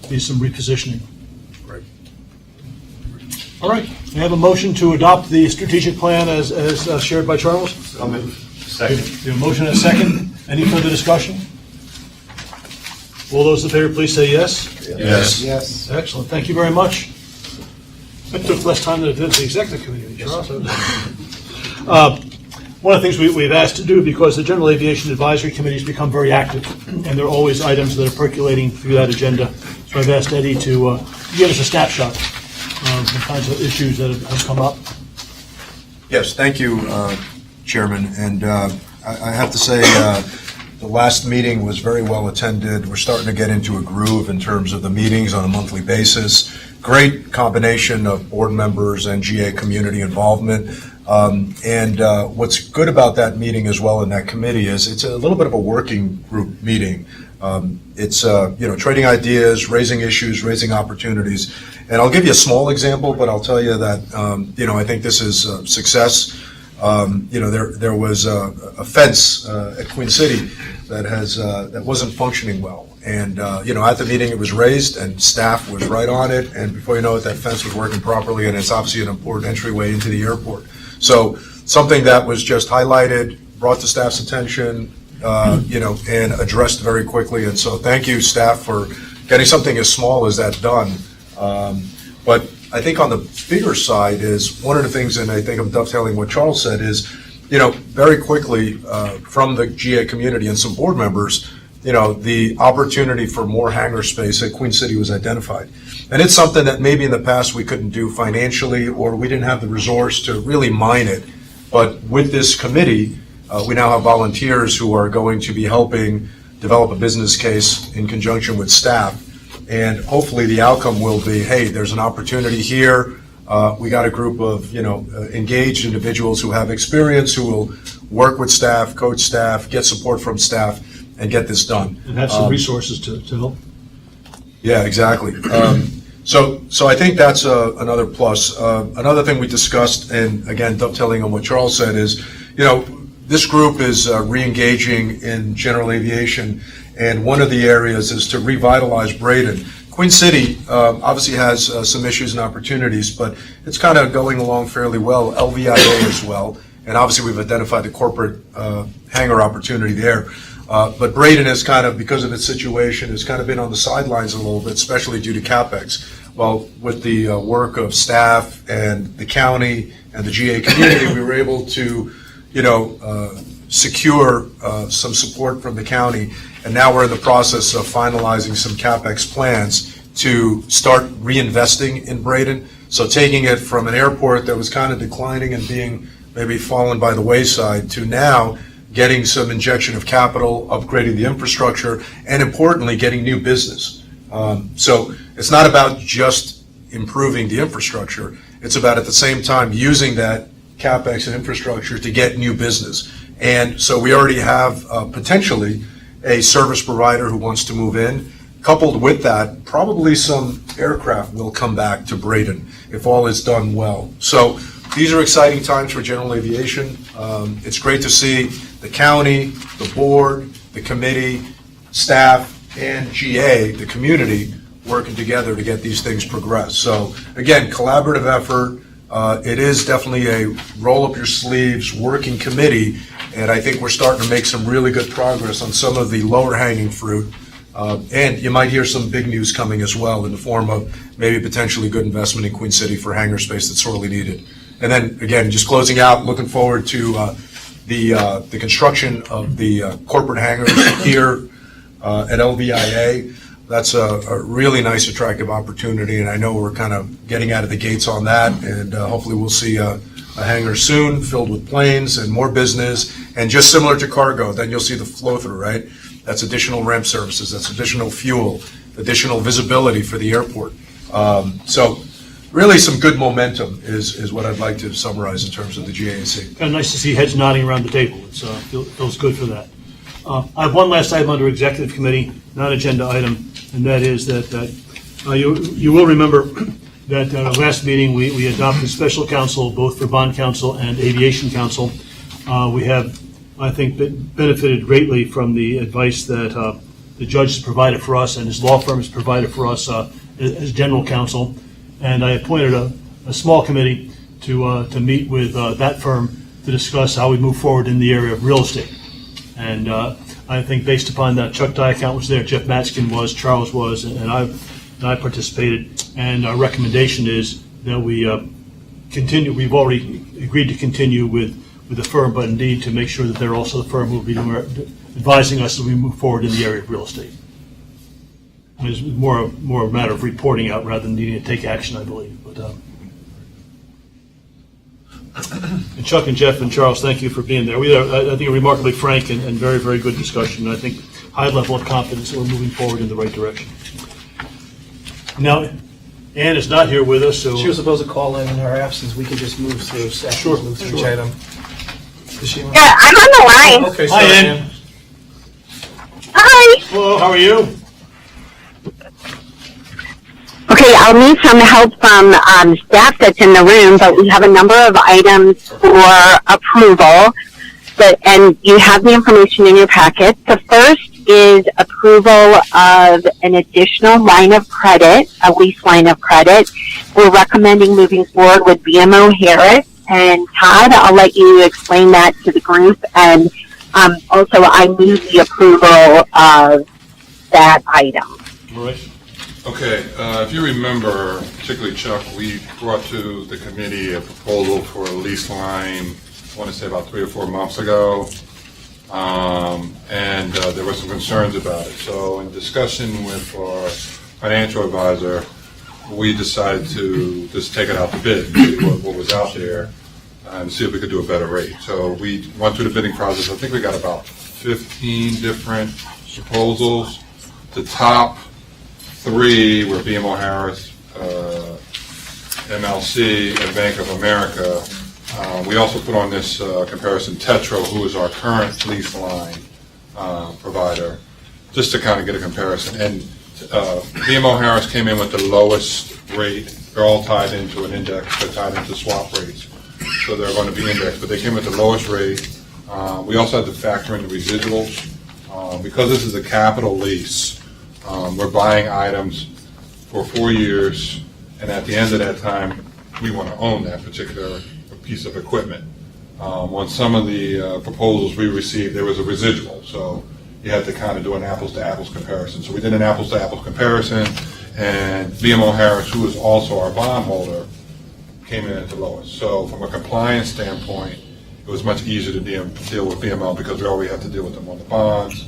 [SPEAKER 8] be some repositioning.
[SPEAKER 2] Right.
[SPEAKER 8] All right. We have a motion to adopt the strategic plan as shared by Charles.
[SPEAKER 6] Second.
[SPEAKER 8] We have a motion and a second. Any further discussion? All those in favor, please say yes.
[SPEAKER 2] Yes.
[SPEAKER 6] Yes.
[SPEAKER 8] Excellent. Thank you very much. That took less time than it did the executive committee, Charles. One of the things we've asked to do, because the General Aviation Advisory Committee has become very active, and there are always items that are percolating through that agenda. So I've asked Eddie to give us a snapshot of the kinds of issues that have come up.
[SPEAKER 2] Yes, thank you, Chairman. And I have to say, the last meeting was very well attended. We're starting to get into a groove in terms of the meetings on a monthly basis. Great combination of board members and GA community involvement. And what's good about that meeting as well in that committee is it's a little bit of a working group meeting. It's, trading ideas, raising issues, raising opportunities. And I'll give you a small example, but I'll tell you that, I think this is a success. There was a fence at Queen City that wasn't functioning well. And, at the meeting, it was raised and staff was right on it. And before you know it, that fence was working properly. And it's obviously an important entryway into the airport. So something that was just highlighted, brought to staff's attention, and addressed very quickly. And so thank you, staff, for getting something as small as that done. But I think on the bigger side is one of the things, and I think I'm dovetailing what Charles said, is, very quickly from the GA community and some board members, the opportunity for more hangar space at Queen City was identified. And it's something that maybe in the past we couldn't do financially, or we didn't have the resource to really mine it. But with this committee, we now have volunteers who are going to be helping develop a business case in conjunction with staff. And hopefully the outcome will be, hey, there's an opportunity here. We got a group of, engaged individuals who have experience, who will work with staff, coach staff, get support from staff, and get this done.
[SPEAKER 8] And have some resources to help.
[SPEAKER 2] Yeah, exactly. So I think that's another plus. Another thing we discussed, and again, dovetailing on what Charles said, is, this group is re-engaging in general aviation, and one of the areas is to revitalize Braden. Queen City obviously has some issues and opportunities, but it's kind of going along fairly well. LVIA as well, and obviously we've identified the corporate hangar opportunity there. But Braden has kind of, because of its situation, has kind of been on the sidelines a little bit, especially due to CapEx. Well, with the work of staff and the county and the GA community, we were able to, secure some support from the county. And now we're in the process of finalizing some CapEx plans to start reinvesting in Braden. So taking it from an airport that was kind of declining and being maybe fallen by the wayside to now getting some injection of capital, upgrading the infrastructure, and importantly, getting new business. So it's not about just improving the infrastructure. It's about, at the same time, using that CapEx and infrastructure to get new business. And so we already have potentially a service provider who wants to move in. Coupled with that, probably some aircraft will come back to Braden if all is done well. So these are exciting times for general aviation. It's great to see the county, the board, the committee, staff, and GA, the community, working together to get these things progressed. So again, collaborative effort. It is definitely a roll up your sleeves working committee, and I think we're starting to make some really good progress on some of the lower hanging fruit. And you might hear some big news coming as well in the form of maybe potentially good investment in Queen City for hangar space that's sorely needed. And then again, just closing out, looking forward to the construction of the corporate hangars here at LVIA. That's a really nice, attractive opportunity, and I know we're kind of getting out of the gates on that, and hopefully we'll see a hangar soon filled with planes and more business, and just similar to cargo, then you'll see the flow-through, right? That's additional ramp services, that's additional fuel, additional visibility for the airport. So really some good momentum is what I'd like to summarize in terms of the GAC.
[SPEAKER 8] Kind of nice to see heads nodding around the table. It feels good for that. I have one last item under Executive Committee, non-agenda item, and that is that you will remember that at our last meeting we adopted special counsel both for bond counsel and aviation counsel. We have, I think, benefited greatly from the advice that the judge has provided for us and his law firm has provided for us as general counsel. And I appointed a small committee to meet with that firm to discuss how we move forward in the area of real estate. And I think based upon that, Chuck Diakount was there, Jeff Matskin was, Charles was, and I participated. And our recommendation is that we continue. We've already agreed to continue with the firm, but indeed to make sure that they're also the firm who will be advising us as we move forward in the area of real estate. It's more a matter of reporting out rather than needing to take action, I believe. But and Chuck and Jeff and Charles, thank you for being there. We had, I think, a remarkably frank and very, very good discussion. And I think high level of confidence that we're moving forward in the right direction. Now, Ann is not here with us, so
[SPEAKER 11] She was supposed to call in her absence. We could just move through.
[SPEAKER 8] Sure,
[SPEAKER 11] Move through
[SPEAKER 8] sure.
[SPEAKER 11] each item. Is she on?
[SPEAKER 15] Yeah, I'm on the line.
[SPEAKER 11] Okay,
[SPEAKER 8] Hi,
[SPEAKER 11] sorry,
[SPEAKER 8] Ann.
[SPEAKER 11] Ann.
[SPEAKER 15] Hi.
[SPEAKER 8] Hello, how are you?
[SPEAKER 15] Okay, I'll need some help from staff that's in the room, but we have a number of items for approval, and you have the information in your packet. The first is approval of an additional line of credit, a lease line of credit. We're recommending moving forward with BMO Harris. And Todd, I'll let you explain that to the group. And also, I move the approval of that item.
[SPEAKER 8] Royce?
[SPEAKER 4] Okay, if you remember, particularly Chuck, we brought to the committee a proposal for a lease line, I want to say about 3 or 4 months ago, and there were some concerns about it. So in discussion with our financial advisor, we decided to just take it out to bid, and see what was out there, and see if we could do a better rate. So we went through the bidding process. I think we got about 15 different proposals. The top 3 were BMO Harris, MLC, and Bank of America. We also put on this comparison Tetro, who is our current lease line provider, just to kind of get a comparison. And BMO Harris came in with the lowest rate. They're all tied into an index. They're tied into swap rates. So they're going to be indexed, but they came with the lowest rate. We also had to factor in the residuals. Because this is a capital lease, we're buying items for 4 years, and at the end of that time, we want to own that particular piece of equipment. On some of the proposals we received, there was a residual, so you had to kind of do an apples-to-apples comparison. So we did an apples-to-apples comparison, and BMO Harris, who is also our bondholder, came in at the lowest. So from a compliance standpoint, it was much easier to deal with BMO because we already have to deal with them on the bonds.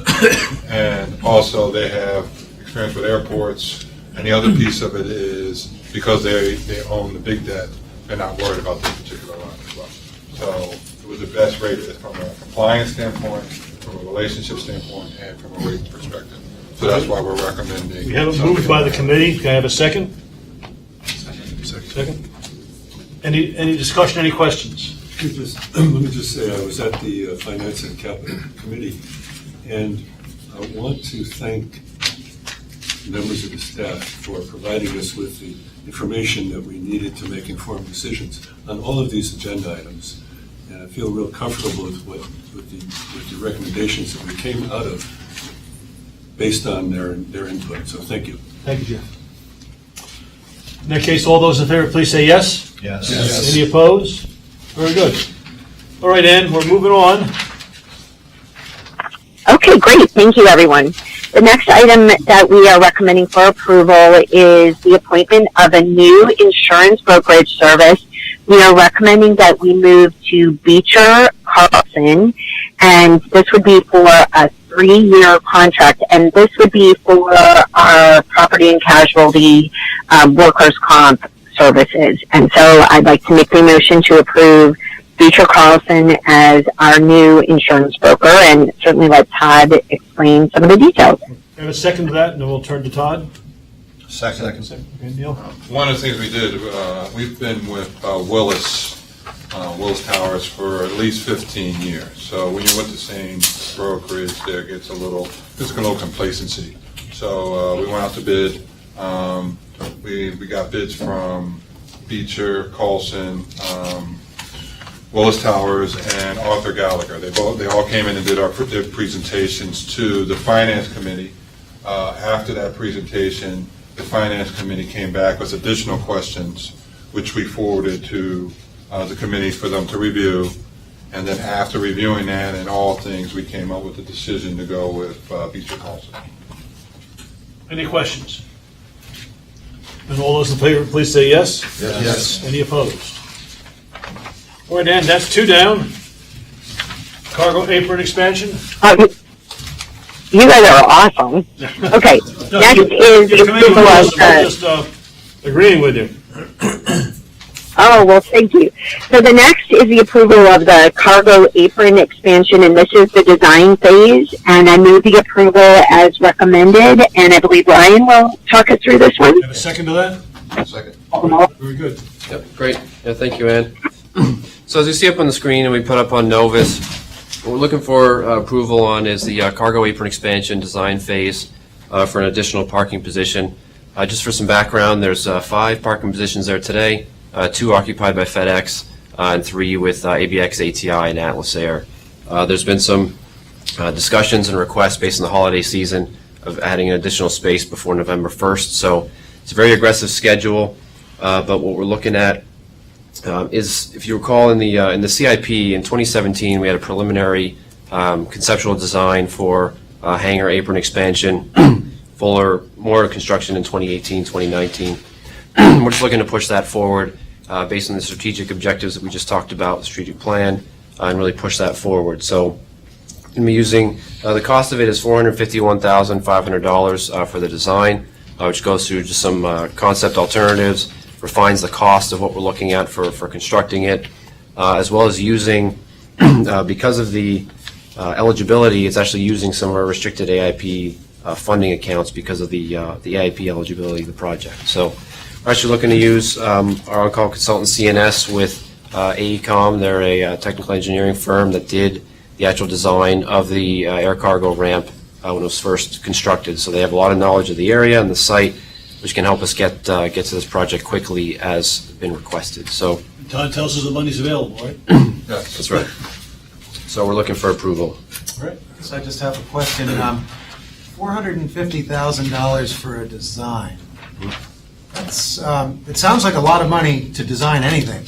[SPEAKER 4] And also they have experience with airports. And the other piece of it is because they own the big debt, they're not worried about this particular line as well. So it was the best rate from a compliance standpoint, from a relationship standpoint, and from a rate perspective. So that's why we're recommending.
[SPEAKER 8] We have it moved by the committee. Can I have a second? Second. Any discussion, any questions?
[SPEAKER 16] Let me just say, I was at the Finance and Capital Committee, and I want to thank members of the staff for providing us with the information that we needed to make informed decisions on all of these agenda items. And I feel real comfortable with the recommendations that we came out of based on their input. So thank you.
[SPEAKER 8] Thank you, Jeff. In that case, all those in favor, please say yes.
[SPEAKER 2] Yes.
[SPEAKER 16] Yes.
[SPEAKER 8] Any opposed? Very good. All right, Ann, we're moving on.
[SPEAKER 15] Okay, great. Thank you, everyone. The next item that we are recommending for approval is the appointment of a new insurance brokerage service. We are recommending that we move to Beecher Carlson, and this would be for a 3-year contract, and this would be for our property and casualty workers' comp services. And so I'd like to make the motion to approve Beecher Carlson as our new insurance broker, and certainly let Todd explain some of the details.
[SPEAKER 8] We have a second to that, and then we'll turn to Todd.
[SPEAKER 2] Second.
[SPEAKER 8] Okay, Neil.
[SPEAKER 4] One of the things we did, we've been with Willis Towers for at least 15 years. So when you're with the same brokerage, there's a little complacency. So we went out to bid. We got bids from Beecher, Carlson, Willis Towers, and Arthur Gallagher. They all came in and did their presentations to the Finance Committee. After that presentation, the Finance Committee came back with additional questions, which we forwarded to the committee for them to review. And then after reviewing that and all things, we came up with the decision to go with Beecher Carlson.
[SPEAKER 8] Any questions? And all those in favor, please say yes.
[SPEAKER 2] Yes.
[SPEAKER 8] Any opposed? All right, Ann, that's 2 down. Cargo apron expansion.
[SPEAKER 15] You guys are awesome. Okay, next is the approval of
[SPEAKER 8] just agreeing with you.
[SPEAKER 15] Oh, well, thank you. So the next is the approval of the cargo apron expansion, and this is the design phase, and I move the approval as recommended, and I believe Ryan will talk us through this one.
[SPEAKER 8] Have a second to that?
[SPEAKER 4] Second.
[SPEAKER 8] Very good.
[SPEAKER 17] Yep, great. Yeah, thank you, Ann. So as you see up on the screen, and we put up on Novus, What we're looking for approval on is the cargo apron expansion design phase for an additional parking position. Just for some background, there's 5 parking positions there today, 2 occupied by FedEx, and 3 with ABX, ATI, and Atlas Air. There's been some discussions and requests based on the holiday season of adding an additional space before November 1st. So it's a very aggressive schedule, but what we're looking at is, if you recall, in the CIP in 2017, we had a preliminary conceptual design for hangar apron expansion, more construction in 2018, 2019. We're just looking to push that forward based on the strategic objectives that we just talked about, the strategic plan, and really push that forward. So going to be using, the cost of it is $451,500 for the design, which goes through just some concept alternatives, refines the cost of what we're looking at for constructing it, as well as using, because of the eligibility, it's actually using some of our restricted AIP funding accounts because of the AIP eligibility of the project. So we're actually looking to use our on-call consultant CNS with AECOM. They're a technical engineering firm that did the actual design of the air cargo ramp when it was first constructed. So they have a lot of knowledge of the area and the site, which can help us get to this project quickly as been requested. So
[SPEAKER 8] Todd tells us the money's available, right?
[SPEAKER 17] yes, that's right. So we're looking for approval.
[SPEAKER 6] All right. So I just have a question. $450,000 for a design. That's, it sounds like a lot of money to design anything.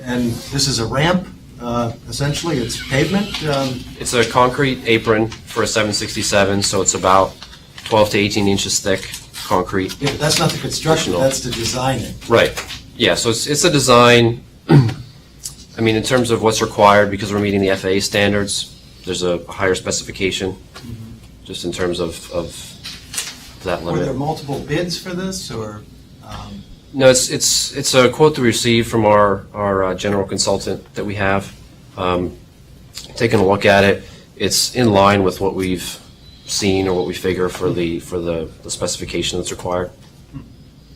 [SPEAKER 6] And this is a ramp, essentially. It's pavement.
[SPEAKER 17] It's a concrete apron for a 767, so it's about 12 to 18 inches thick, concrete.
[SPEAKER 6] Yeah, but that's not the construction, that's the designing.
[SPEAKER 17] Right. Yeah, so it's a design. I mean, in terms of what's required, because we're meeting the FAA standards, there's a higher specification, just in terms of that limit.
[SPEAKER 6] Were there multiple bids for this, or?
[SPEAKER 17] No, it's a quote that we received from our general consultant that we have. Taking a look at it, it's in line with what we've seen or what we figure for the specification that's required.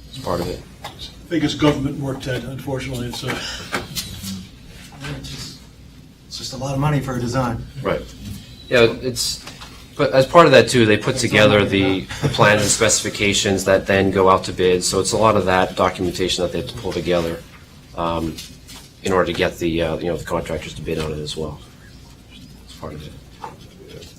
[SPEAKER 17] It's part of it.
[SPEAKER 8] I think it's government work, Ted, unfortunately. It's
[SPEAKER 6] just a lot of money for a design.
[SPEAKER 17] Right. Yeah, but as part of that too, they put together the plans and specifications that then go out to bid. So it's a lot of that documentation that they have to pull together in order to get the the contractors to bid on it as well. It's part of it.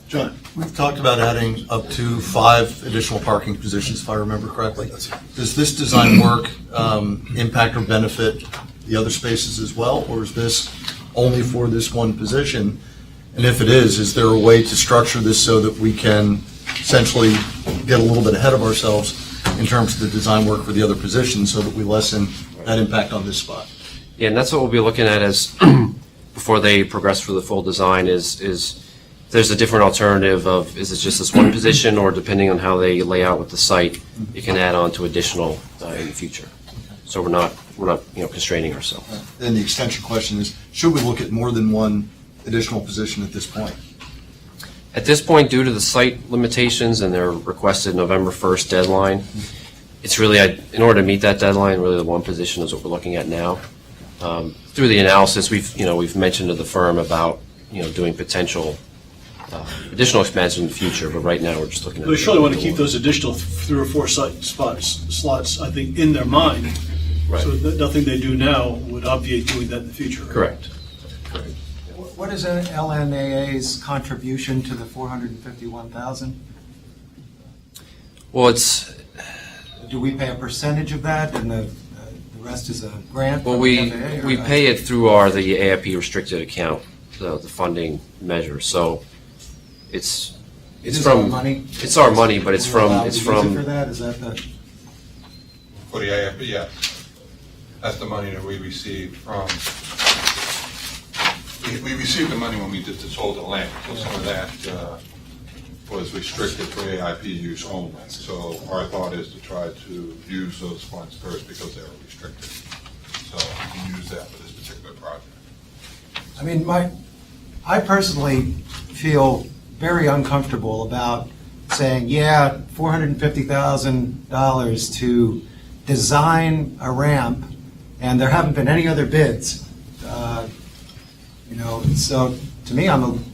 [SPEAKER 8] John.
[SPEAKER 10] We've talked about adding up to 5 additional parking positions, if I remember correctly. Does this design work impact or benefit the other spaces as well, or is this only for this one position? And if it is there a way to structure this so that we can essentially get a little bit ahead of ourselves in terms of the design work for the other positions so that we lessen that impact on this spot?
[SPEAKER 17] Yeah, and that's what we'll be looking at as before they progress for the full design is there's a different alternative of, is it just this one position, or depending on how they lay out with the site, you can add on to additional in the future. So we're not constraining ourselves.
[SPEAKER 10] Then the extension question is, should we look at more than one additional position at this point?
[SPEAKER 17] At this point, due to the site limitations and their requested November 1st deadline, it's really, in order to meet that deadline, really the one position is what we're looking at now. Through the analysis, we've mentioned to the firm about doing potential additional expansion in the future, but right now we're just looking at.
[SPEAKER 8] We surely want to keep those additional 3 or 4 slots, I think, in their mind.
[SPEAKER 17] Right.
[SPEAKER 8] So that nothing they do now would obviate doing that in the future.
[SPEAKER 17] Correct.
[SPEAKER 6] What is LNAA's contribution to the $451,000?
[SPEAKER 17] Well,
[SPEAKER 6] do we pay a percentage of that, and the rest is a grant?
[SPEAKER 17] Well,
[SPEAKER 6] from
[SPEAKER 17] we
[SPEAKER 6] the FAA,
[SPEAKER 17] we pay it through the AIP restricted account, the funding measure. So it's
[SPEAKER 6] our money?
[SPEAKER 17] It's our money, but it's
[SPEAKER 6] We're allowed
[SPEAKER 17] from
[SPEAKER 6] to use it for that? Is that the?
[SPEAKER 4] For the AFP, yeah. That's the money that we received from, we received the money when we just sold the land. So some of that was restricted for AIP use only. So our thought is to try to use those funds first because they were restricted. So we can use that for this particular project.
[SPEAKER 6] I mean, I personally feel very uncomfortable about saying, yeah, $450,000 to design a ramp, and there haven't been any other bids. You know, so to me, on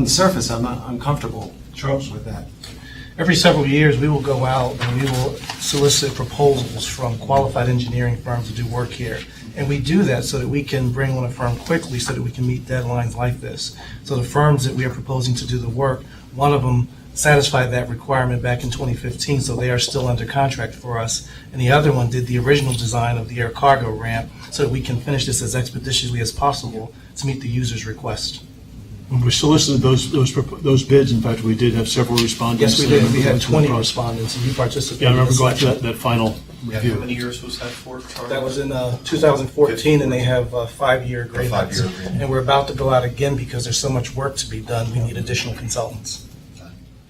[SPEAKER 6] the surface, I'm not uncomfortable with that.
[SPEAKER 11] Every several years, we will go out and we will solicit proposals from qualified engineering firms to do work here. And we do that so that we can bring on a firm quickly so that we can meet deadlines like this. So the firms that we are proposing to do the work, one of them satisfied that requirement back in 2015, so they are still under contract for us. And the other one did the original design of the air cargo ramp so that we can finish this as expeditiously as possible to meet the user's request.
[SPEAKER 8] When we solicited those bids, in fact, we did have several respondents.
[SPEAKER 11] Yes, we did. We had 20 respondents, and you participated.
[SPEAKER 8] Yeah, I remember
[SPEAKER 11] in the
[SPEAKER 8] going
[SPEAKER 11] selection.
[SPEAKER 8] to that final review.
[SPEAKER 12] How many years was that for, Charlie?
[SPEAKER 11] That was in 2014, and they have a 5-year agreement.
[SPEAKER 2] 5-year agreement.
[SPEAKER 11] And we're about to go out again because there's so much work to be done. We need additional consultants.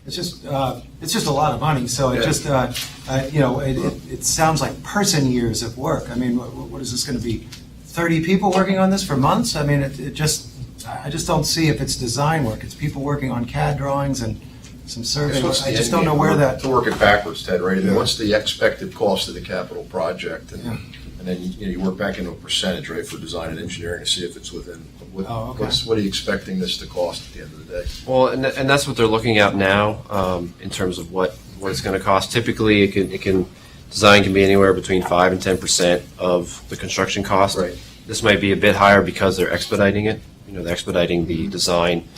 [SPEAKER 6] It's just a lot of money, so it just, it sounds like person years of work. I mean, what is this going to be, 30 people working on this for months? I mean, I just don't see if it's design work. It's people working on CAD drawings and some survey. I just don't know where that.
[SPEAKER 2] To work it backwards, Ted, right? What's the expected cost of the capital project? And then you work back into a percentage, right, for design and engineering to see if it's within, what are you expecting this to cost at the end of the day?
[SPEAKER 17] Well, and that's what they're looking at now in terms of what it's going to cost. Typically, design can be anywhere between 5 and 10% of the construction cost.
[SPEAKER 2] Right.
[SPEAKER 17] This might be a bit higher because they're expediting it. They're expediting the design.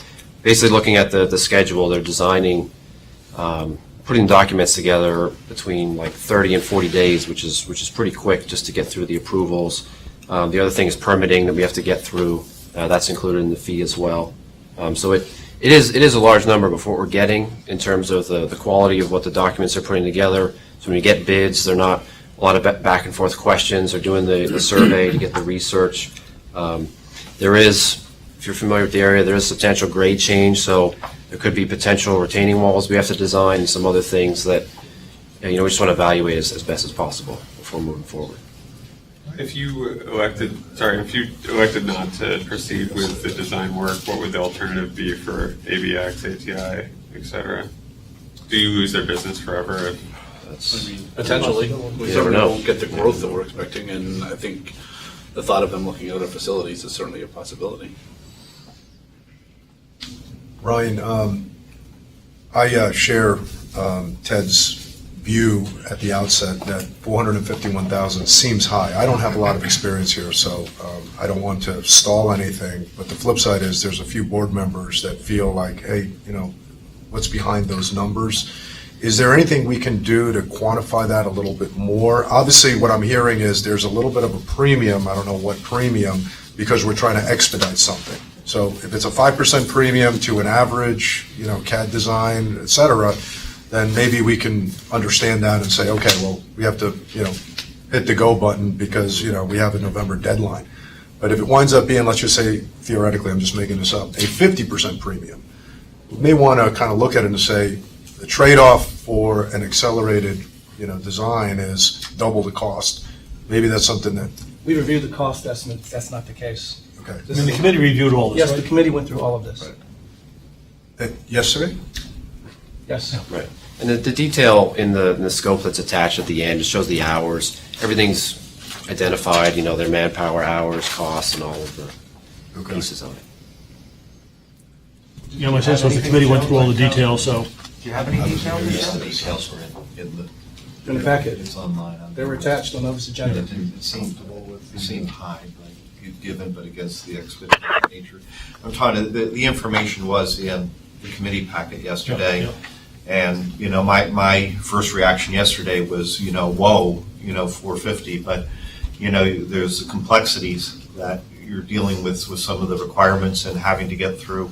[SPEAKER 17] Basically, looking at the schedule, they're designing, putting documents together between like 30 and 40 days, which is pretty quick just to get through the approvals. The other thing is permitting that we have to get through. That's included in the fee as well. So it is a large number of what we're getting in terms of the quality of what the documents are putting together. So when you get bids, they're not a lot of back and forth questions. They're doing the survey to get the research. There is, if you're familiar with the area, there is substantial grade change, so there could be potential retaining walls we have to design and some other things that we just want to evaluate as best as possible before moving forward.
[SPEAKER 7] If you elected not to proceed with the design work, what would the alternative be for ABX, ATI, et cetera? Do you lose their business forever?
[SPEAKER 1] Potentially. We
[SPEAKER 17] never know.
[SPEAKER 1] Won't get the growth that we're expecting, and I think the thought of them looking at other facilities is certainly a possibility.
[SPEAKER 2] Ryan, I share Ted's view at the outset that 451,000 seems high. I don't have a lot of experience here, so I don't want to stall anything. But the flip side is there's a few board members that feel like, hey, what's behind those numbers? Is there anything we can do to quantify that a little bit more? Obviously, what I'm hearing is there's a little bit of a premium. I don't know what premium, because we're trying to expedite something. So if it's a 5% premium to an average, CAD design, et cetera, then maybe we can understand that and say, okay, well, we have to, hit the go button because, we have a November deadline. But if it winds up being, let's just say, theoretically, I'm just making this up, a 50% premium, we may want to kind of look at it and say, the trade-off for an accelerated, design is double the cost. Maybe that's something that.
[SPEAKER 11] We reviewed the cost estimates. That's not the case.
[SPEAKER 2] Okay.
[SPEAKER 8] I mean, the committee reviewed all this,
[SPEAKER 11] Yes,
[SPEAKER 8] right?
[SPEAKER 11] the committee went through all of this.
[SPEAKER 2] Yesterday?
[SPEAKER 11] Yes.
[SPEAKER 17] Right. And the detail in the scope that's attached at the end, it shows the hours. Everything's identified, their manpower hours, costs, and all of the pieces of it.
[SPEAKER 8] My sense was the committee went through all the details, so.
[SPEAKER 6] Do you have any details?
[SPEAKER 14] Yes, the details were
[SPEAKER 11] In the packet.
[SPEAKER 14] It's online.
[SPEAKER 11] They were attached on this agenda.
[SPEAKER 14] It seemed high, but against the expedited nature. I'm talking, the information was in the committee packet yesterday. And, my first reaction yesterday was, whoa, 450. But, there's the complexities that you're dealing with some of the requirements and having to get through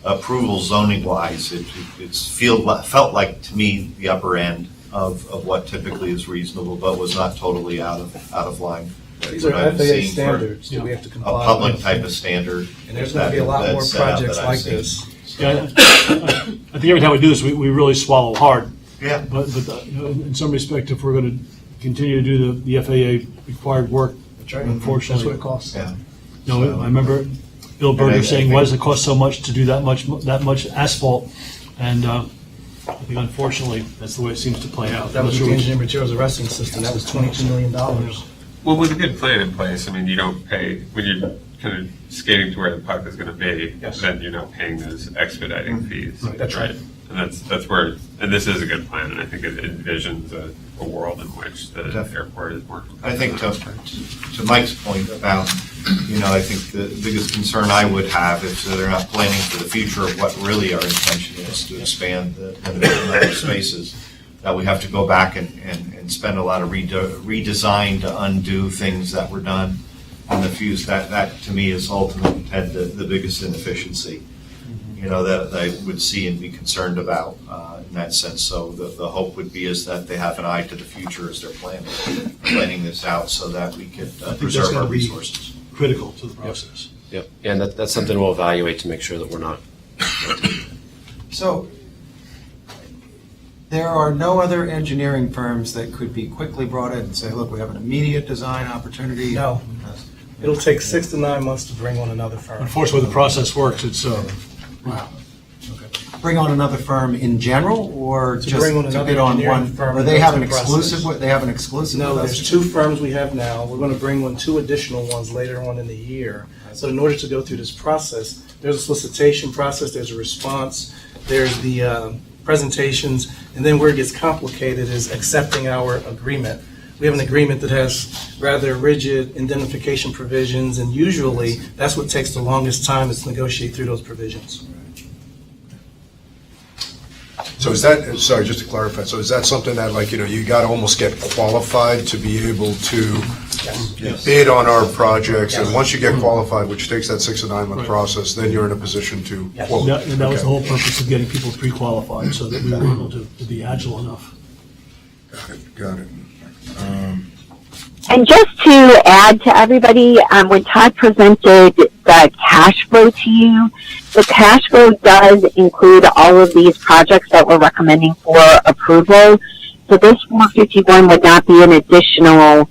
[SPEAKER 14] approval zoning wise. It's felt like to me the upper end of what typically is reasonable, but was not totally out of line.
[SPEAKER 11] These are FAA standards that we have to comply with.
[SPEAKER 14] A public type of standard.
[SPEAKER 11] And there's going to be a lot more projects like this.
[SPEAKER 8] Yeah, I think every time we do this, we really swallow hard.
[SPEAKER 14] Yeah.
[SPEAKER 8] But in some respect, if we're going to continue to do the FAA required work, unfortunately.
[SPEAKER 11] That's what it costs.
[SPEAKER 14] Yeah.
[SPEAKER 8] I remember Bill Berger saying, why does it cost so much to do that much asphalt? And I think unfortunately, that's the way it seems to play out.
[SPEAKER 11] That was the engineering materials arresting system. That was $22 million.
[SPEAKER 7] Well, with a good plan in place, you don't pay, when you're kind of skating to where the puck is going to be,
[SPEAKER 11] Yes.
[SPEAKER 7] then you're not paying those expediting fees.
[SPEAKER 11] Right, that's right.
[SPEAKER 7] And that's where, and this is a good plan, and I think it envisions a world in which the
[SPEAKER 14] Definitely.
[SPEAKER 7] airport is more
[SPEAKER 14] I
[SPEAKER 7] competitive.
[SPEAKER 14] think to Mike's point about, I think the biggest concern I would have is that they're not planning for the future of what really our intention is to expand the number of spaces, that we have to go back and spend a lot of redesign to undo things that were done in the fuse. That to me is ultimately had the biggest inefficiency, that I would see and be concerned about in that sense. So the hope would be is that they have an eye to the future as they're planning this out so that we could
[SPEAKER 8] that's
[SPEAKER 14] preserve
[SPEAKER 8] gonna
[SPEAKER 14] our
[SPEAKER 8] be-
[SPEAKER 14] resources.
[SPEAKER 8] Critical to the process.
[SPEAKER 17] Yep, and that's something we'll evaluate to make sure that we're not.
[SPEAKER 6] So, there are no other engineering firms that could be quickly brought in and say, look, we have an immediate design opportunity?
[SPEAKER 11] No. It'll take 6 to 9 months to bring on another firm.
[SPEAKER 8] Unfortunately, the process works, it's, wow.
[SPEAKER 6] Bring on another firm in general, or
[SPEAKER 11] To
[SPEAKER 6] just
[SPEAKER 11] bring on
[SPEAKER 6] to
[SPEAKER 11] another
[SPEAKER 6] bid on
[SPEAKER 11] engineering
[SPEAKER 6] one?
[SPEAKER 11] firm
[SPEAKER 6] Or
[SPEAKER 11] and
[SPEAKER 6] they
[SPEAKER 11] go
[SPEAKER 6] have
[SPEAKER 11] through
[SPEAKER 6] an
[SPEAKER 11] the process.
[SPEAKER 6] exclusive, they have an exclusive?
[SPEAKER 11] No,
[SPEAKER 6] with us?
[SPEAKER 11] there's 2 firms we have now. We're going to bring on 2 additional ones later on in the year. So in order to go through this process, there's a solicitation process, there's a response, there's the presentations, and then where it gets complicated is accepting our agreement. We have an agreement that has rather rigid indemnification provisions, and usually that's what takes the longest time is to negotiate through those provisions.
[SPEAKER 2] So is that, sorry, just to clarify, so is that something that you got to almost get qualified to be able to bid on our projects? And once you get qualified, which takes that 6 to 9 month
[SPEAKER 8] Right.
[SPEAKER 2] process, then you're in a position to quote?
[SPEAKER 8] And that was the
[SPEAKER 2] Okay.
[SPEAKER 8] whole purpose of getting people pre-qualified, so that we were able to be agile enough.
[SPEAKER 2] Got it.
[SPEAKER 15] And just to add to everybody, when Todd presented the cash flow to you, the cash flow does include all of these projects that we're recommending for approval. So this 451 would not be an additional,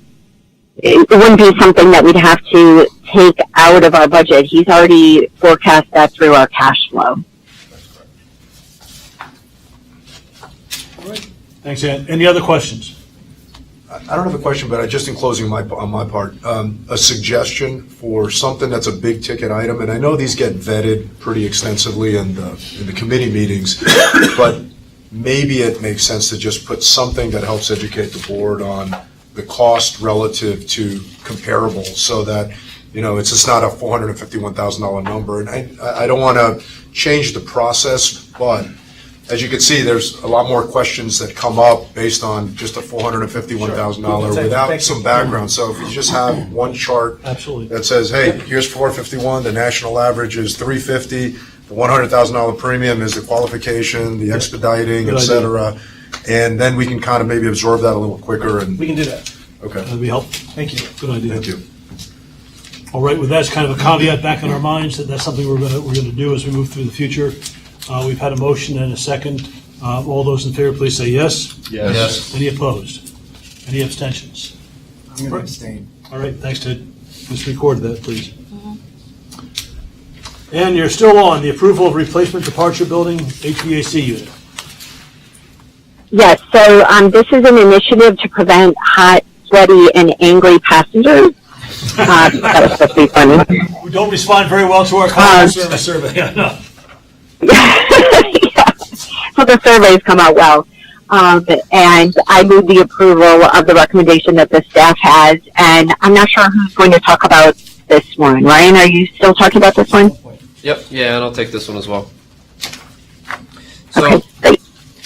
[SPEAKER 15] it wouldn't be something that we'd have to take out of our budget. He's already forecast that through our cash flow.
[SPEAKER 8] Thanks, Ann. Any other questions?
[SPEAKER 2] I don't have a question, but just in closing on my part, a suggestion for something that's a big ticket item, and I know these get vetted pretty extensively in the committee meetings, but maybe it makes sense to just put something that helps educate the board on the cost relative to comparables, so that it's just not a $451,000 number. And I don't want to change the process, but as you can see, there's a lot more questions that come up based on just a $451,000 without some background. So if you just have one chart
[SPEAKER 8] Absolutely.
[SPEAKER 2] that says, hey, here's 451, the national average is 350, the $100,000 premium is the qualification, the expediting,
[SPEAKER 8] Good
[SPEAKER 2] et
[SPEAKER 8] idea.
[SPEAKER 2] cetera, and then we can kind of maybe absorb that a little quicker. And
[SPEAKER 11] We can do that.
[SPEAKER 2] okay,
[SPEAKER 8] That'd be helpful.
[SPEAKER 11] Thank you.
[SPEAKER 8] Good idea.
[SPEAKER 2] thank you.
[SPEAKER 8] All right, with that, it's kind of a caveat back in our minds that that's something we're going to do as we move through the future. We've had a motion and a second. All those in favor, please say yes.
[SPEAKER 2] Yes.
[SPEAKER 8] Any opposed? Any abstentions?
[SPEAKER 6] I'm going to abstain.
[SPEAKER 8] All right, thanks, Ted. Just record that, please. And you're still on the approval of replacement departure building HVAC unit.
[SPEAKER 15] Yes, so this is an initiative to prevent hot, sweaty, and angry passengers. That was supposed to be funny.
[SPEAKER 8] We don't respond very well to our customer service survey. I know.
[SPEAKER 15] Yeah. So the surveys come out well. And I move the approval of the recommendation that the staff has. And I'm not sure who's going to talk about this one. Ryan, are you still talking about this one?
[SPEAKER 17] Yep, yeah, and I'll take this one as well. So,
[SPEAKER 15] Okay, great.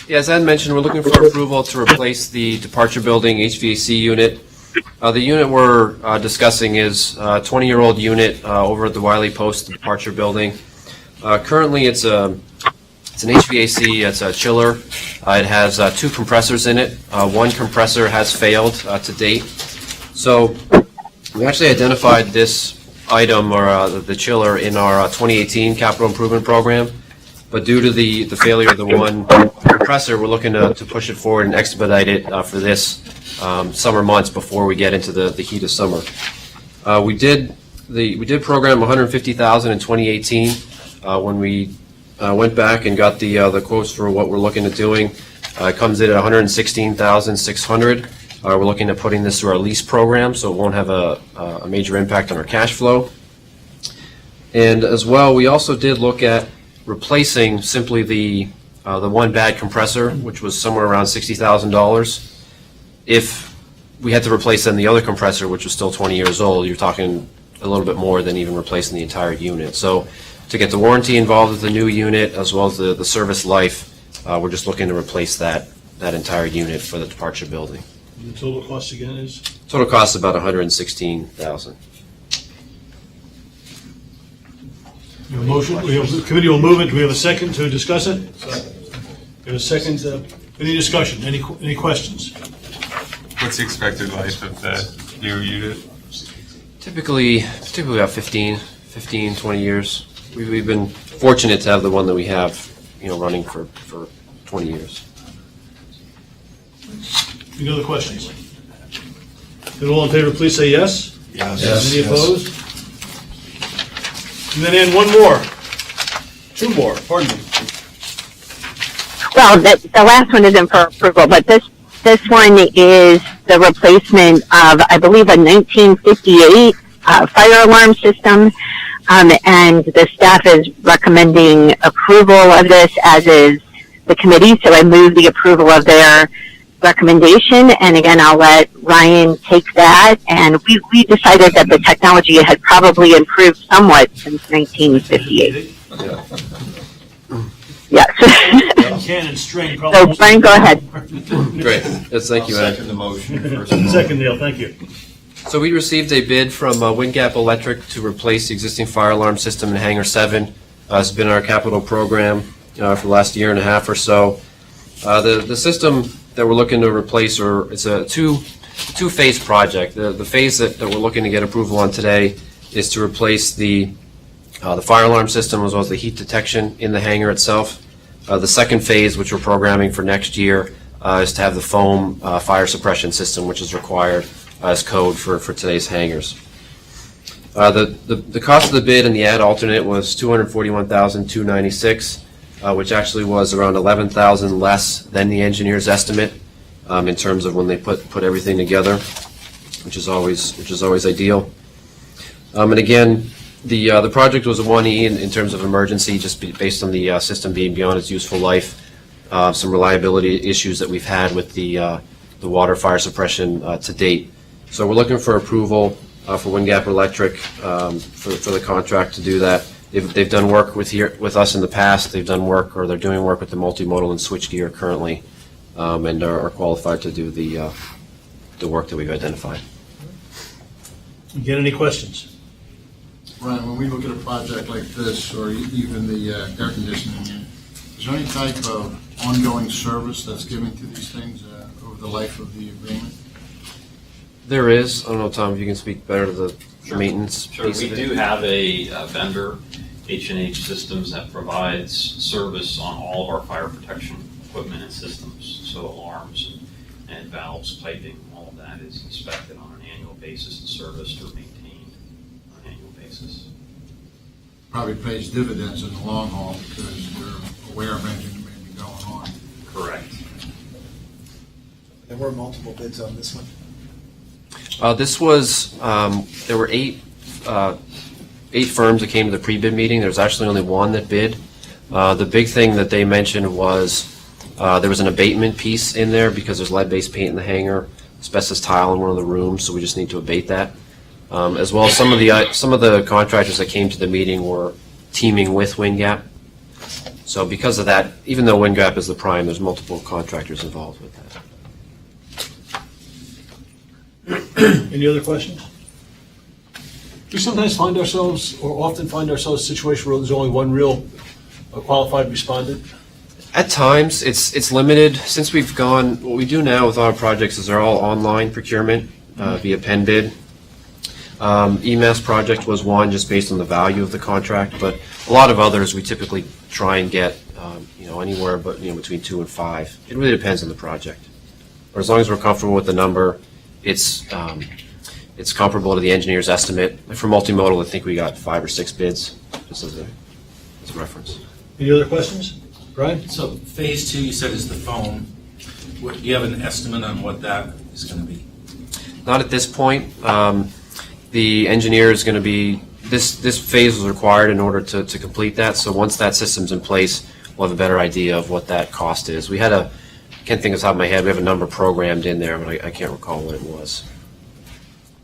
[SPEAKER 17] yeah, as Ed mentioned, we're looking for approval to replace the departure building HVAC unit. The unit we're discussing is a 20-year-old unit over at the Wiley Post departure building. Currently, it's an HVAC, it's a chiller. It has 2 compressors in it. One compressor has failed to date. So we actually identified this item, or the chiller, in our 2018 capital improvement program. But due to the failure of the one compressor, we're looking to push it forward and expedite it for this summer months before we get into the heat of summer. We did program $150,000 in 2018 when we went back and got the quotes for what we're looking at doing. It comes in at $116,600. We're looking at putting this through our lease program, so it won't have a major impact on our cash flow. And as well, we also did look at replacing simply the one bad compressor, which was somewhere around $60,000. If we had to replace then the other compressor, which was still 20 years old, you're talking a little bit more than even replacing the entire unit. So to get the warranty involved with the new unit as well as the service life, we're just looking to replace that entire unit for the departure building.
[SPEAKER 8] The total cost again is?
[SPEAKER 17] Total cost is about $116,000.
[SPEAKER 8] We have a motion, the committee will move it, do we have a second to discuss it? We have a second, any discussion, any questions?
[SPEAKER 7] What's the expected life of the new unit?
[SPEAKER 17] Typically about 15, 20 years. We've been fortunate to have the one that we have, running for 20 years.
[SPEAKER 8] Any other questions? Then all in favor, please say yes.
[SPEAKER 2] Yes.
[SPEAKER 8] Any opposed? And then one more. Two more, pardon me.
[SPEAKER 15] Well, the last one isn't for approval, but this one is the replacement of, I believe, a 1958 fire alarm system, and the staff is recommending approval of this, as is the committee. So I move the approval of their recommendation, and again, I'll let Ryan take that. And we decided that the technology had probably improved somewhat since 1958. Yes.
[SPEAKER 8] Can and string.
[SPEAKER 15] So Brian, go ahead.
[SPEAKER 17] Great. Yes, thank you, Ed.
[SPEAKER 14] Second the motion. First of all.
[SPEAKER 8] Second, Neil, thank you.
[SPEAKER 17] So we received a bid from Wind Gap Electric to replace the existing fire alarm system in Hangar 7. It's been our capital program for the last year and a half or so. The system that we're looking to replace, it's a two-phase project. The phase that we're looking to get approval on today is to replace the fire alarm system as well as the heat detection in the hangar itself. The second phase, which we're programming for next year, is to have the foam fire suppression system, which is required as code for today's hangars. The cost of the bid and the ad alternate was $241,296, which actually was around $11,000 less than the engineer's estimate in terms of when they put everything together, which is always ideal. And again, the project was a 1E in terms of emergency, just based on the system being beyond its useful life. Some reliability issues that we've had with the water fire suppression to date. So we're looking for approval for Wind Gap Electric for the contract to do that. They've done work with us in the past. They've done work, or they're doing work with the multimodal and switchgear currently, and are qualified to do the work that we've identified.
[SPEAKER 8] Again, any questions?
[SPEAKER 18] Ryan, when we look at a project like this, or even the air conditioning unit, is there any type of ongoing service that's given to these things over the life of the agreement?
[SPEAKER 17] There is. I don't know, Tom, if you can speak better to the maintenance
[SPEAKER 19] Sure,
[SPEAKER 17] piece
[SPEAKER 19] we
[SPEAKER 17] of it.
[SPEAKER 19] do have a vendor, H&H Systems, that provides service on all of our fire protection equipment and systems. So alarms and valves, piping, all of that is inspected on an annual basis and serviced or maintained on an annual basis.
[SPEAKER 18] Probably pays dividends in the long haul because you're aware of anything that may be going on.
[SPEAKER 19] Correct.
[SPEAKER 6] There were multiple bids on this one.
[SPEAKER 17] This was, there were eight firms that came to the pre-bid meeting. There was actually only one that bid. The big thing that they mentioned was there was an abatement piece in there because there's lead-based paint in the hangar, asbestos tile in one of the rooms, so we just need to abate that. As well as some of the contractors that came to the meeting were teaming with Wind Gap. So because of that, even though Wind Gap is the prime, there's multiple contractors involved with that.
[SPEAKER 8] Any other questions? Do we sometimes find ourselves, or often find ourselves in a situation where there's only one real qualified respondent?
[SPEAKER 17] At times, it's limited. Since we've gone, what we do now with our projects is they're all online procurement via pen bid. EMAS project was one just based on the value of the contract, but a lot of others we typically try and get anywhere but between 2 and 5. It really depends on the project. Or as long as we're comfortable with the number, it's comparable to the engineer's estimate. For multimodal, I think we got 5 or 6 bids, just as a reference.
[SPEAKER 8] Any other questions? Brian?
[SPEAKER 13] So phase 2, you said, is the foam. Do you have an estimate on what that is going to be?
[SPEAKER 17] Not at this point. The engineer is going to be this phase was required in order to complete that. So once that system's in place, we'll have a better idea of what that cost is. We had can't think of the top of my head, we have a number programmed in there, but I can't recall what it was.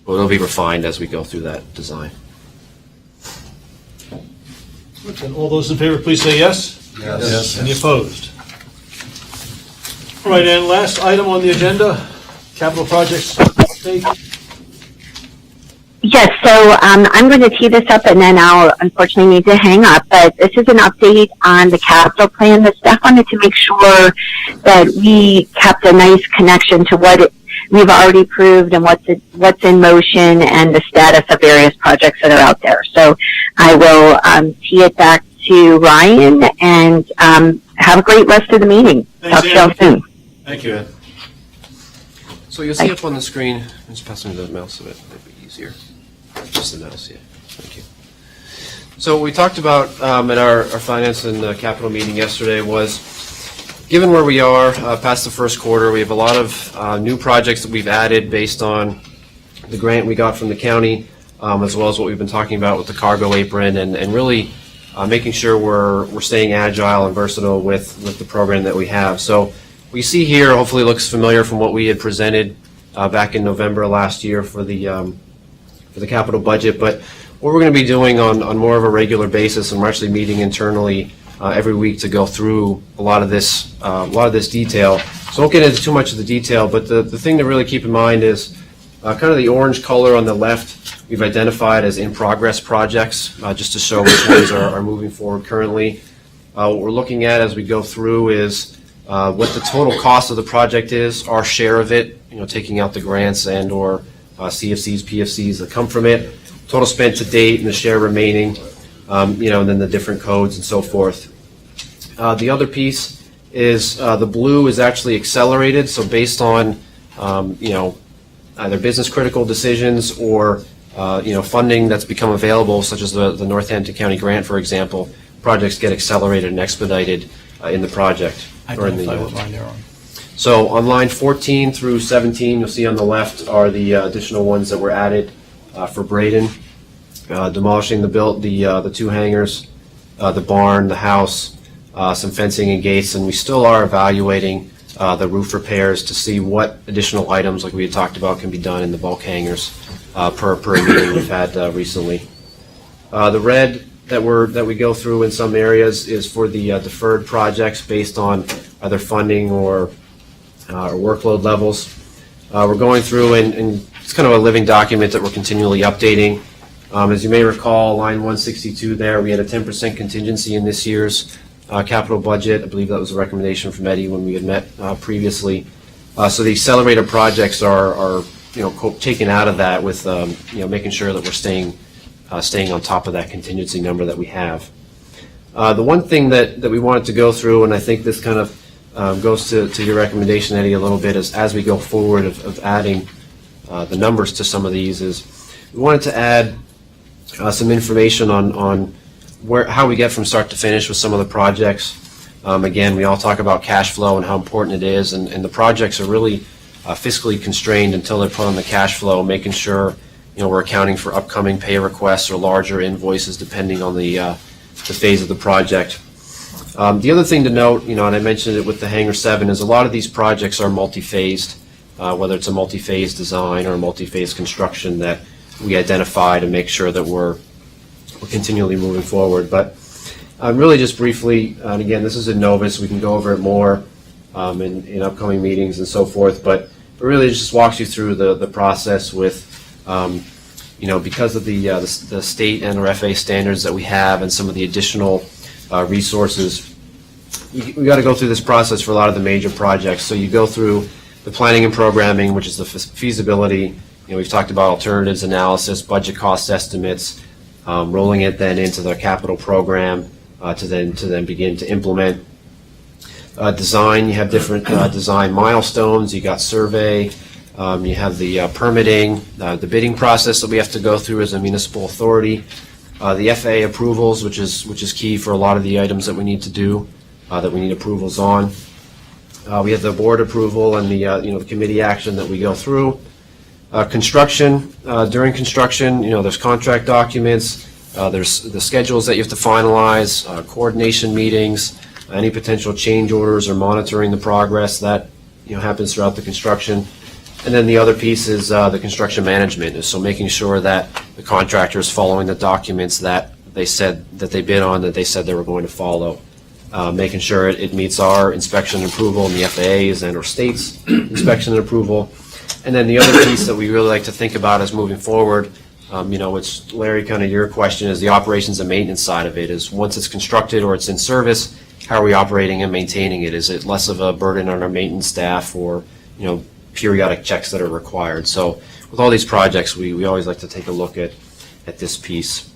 [SPEAKER 17] But it'll be refined as we go through that design.
[SPEAKER 8] And all those in favor, please say yes.
[SPEAKER 2] Yes.
[SPEAKER 8] Any opposed? All right, and last item on the agenda, capital projects update.
[SPEAKER 15] Yes, so I'm going to tee this up and then I'll unfortunately need to hang up, but this is an update on the capital plan. The staff wanted to make sure that we kept a nice connection to what we've already approved and what's in motion and the status of various projects that are out there. So I will tee it back to Ryan and have a great rest of the meeting.
[SPEAKER 8] Thanks,
[SPEAKER 15] Talk to y'all soon.
[SPEAKER 8] Thank you, Ed.
[SPEAKER 17] So you'll see up on the screen, just pass me the mouse a bit, it'd be easier. Just the mouse, yeah. Thank you. So what we talked about at our finance and capital meeting yesterday was, given where we are past the first quarter, we have a lot of new projects that we've added based on the grant we got from the county, as well as what we've been talking about with the cargo apron, and really making sure we're staying agile and versatile with the program that we have. So what you see here hopefully looks familiar from what we had presented back in November last year for the capital budget, but what we're going to be doing on more of a regular basis, and we're actually meeting internally every week to go through a lot of this detail. So I won't get into too much of the detail, but the thing to really keep in mind is kind of the orange color on the left we've identified as in-progress projects, just to show which ones are moving forward currently. What we're looking at as we go through is what the total cost of the project is, our share of it, taking out the grants and or CFCs, PFCs that come from it, total spent to date and the share remaining, and then the different codes and so forth. The other piece is the blue is actually accelerated, so based on either business critical decisions or funding that's become available, such as the Northampton County grant, for example, projects get accelerated and expedited in the project.
[SPEAKER 11] Identify what line they're on.
[SPEAKER 17] So on line 14 through 17, you'll see on the left are the additional ones that were added for Braden, demolishing the two hangars, the barn, the house, some fencing and gates, and we still are evaluating the roof repairs to see what additional items, like we had talked about, can be done in the bulk hangars per meeting we've had recently. The red that we go through in some areas is for the deferred projects based on either funding or workload levels. We're going through and it's kind of a living document that we're continually updating. As you may recall, line 162 there, we had a 10% contingency in this year's capital budget. I believe that was a recommendation from Eddie when we had met previously. So the accelerated projects are taken out of that with making sure that we're staying on top of that contingency number that we have. The one thing that we wanted to go through, and I think this kind of goes to your recommendation, Eddie, a little bit, is as we go forward of adding the numbers to some of these, is we wanted to add some information on how we get from start to finish with some of the projects. Again, we all talk about cash flow and how important it is, and the projects are really fiscally constrained until they're put on the cash flow, making sure we're accounting for upcoming pay requests or larger invoices depending on the phase of the project. The other thing to note, and I mentioned it with the Hangar 7, is a lot of these projects are multi-phased, whether it's a multi-phase design or a multi-phase construction that we identify to make sure that we're continually moving forward. But really just briefly, and again, this is in Novus, we can go over it more in upcoming meetings and so forth, but it really just walks you through the process with, because of the state NRFA standards that we have and some of the additional resources, we got to go through this process for a lot of the major projects. So you go through the planning and programming, which is the feasibility. We've talked about alternatives analysis, budget cost estimates, rolling it then into the capital program to then begin to implement. Design, you have different design milestones. You got survey. You have the permitting, the bidding process that we have to go through as a municipal authority. The FAA approvals, which is key for a lot of the items that we need to do, that we need approvals on. We have the board approval and the committee action that we go through. Construction, during construction, there's contract documents, There's the schedules that you have to finalize, coordination meetings, any potential change orders or monitoring the progress that happens throughout the construction. And then the other piece is the construction management, so making sure that the contractor is following the documents that they said that they bid on, that they said they were going to follow. Making sure it meets our inspection and approval and the FAA's and our state's inspection and approval. And then the other piece that we really like to think about is moving forward, which Larry, kind of your question is the operations and maintenance side of it is once it's constructed or it's in service, how are we operating and maintaining it? Is it less of a burden on our maintenance staff or, periodic checks that are required? So with all these projects, we always like to take a look at this piece.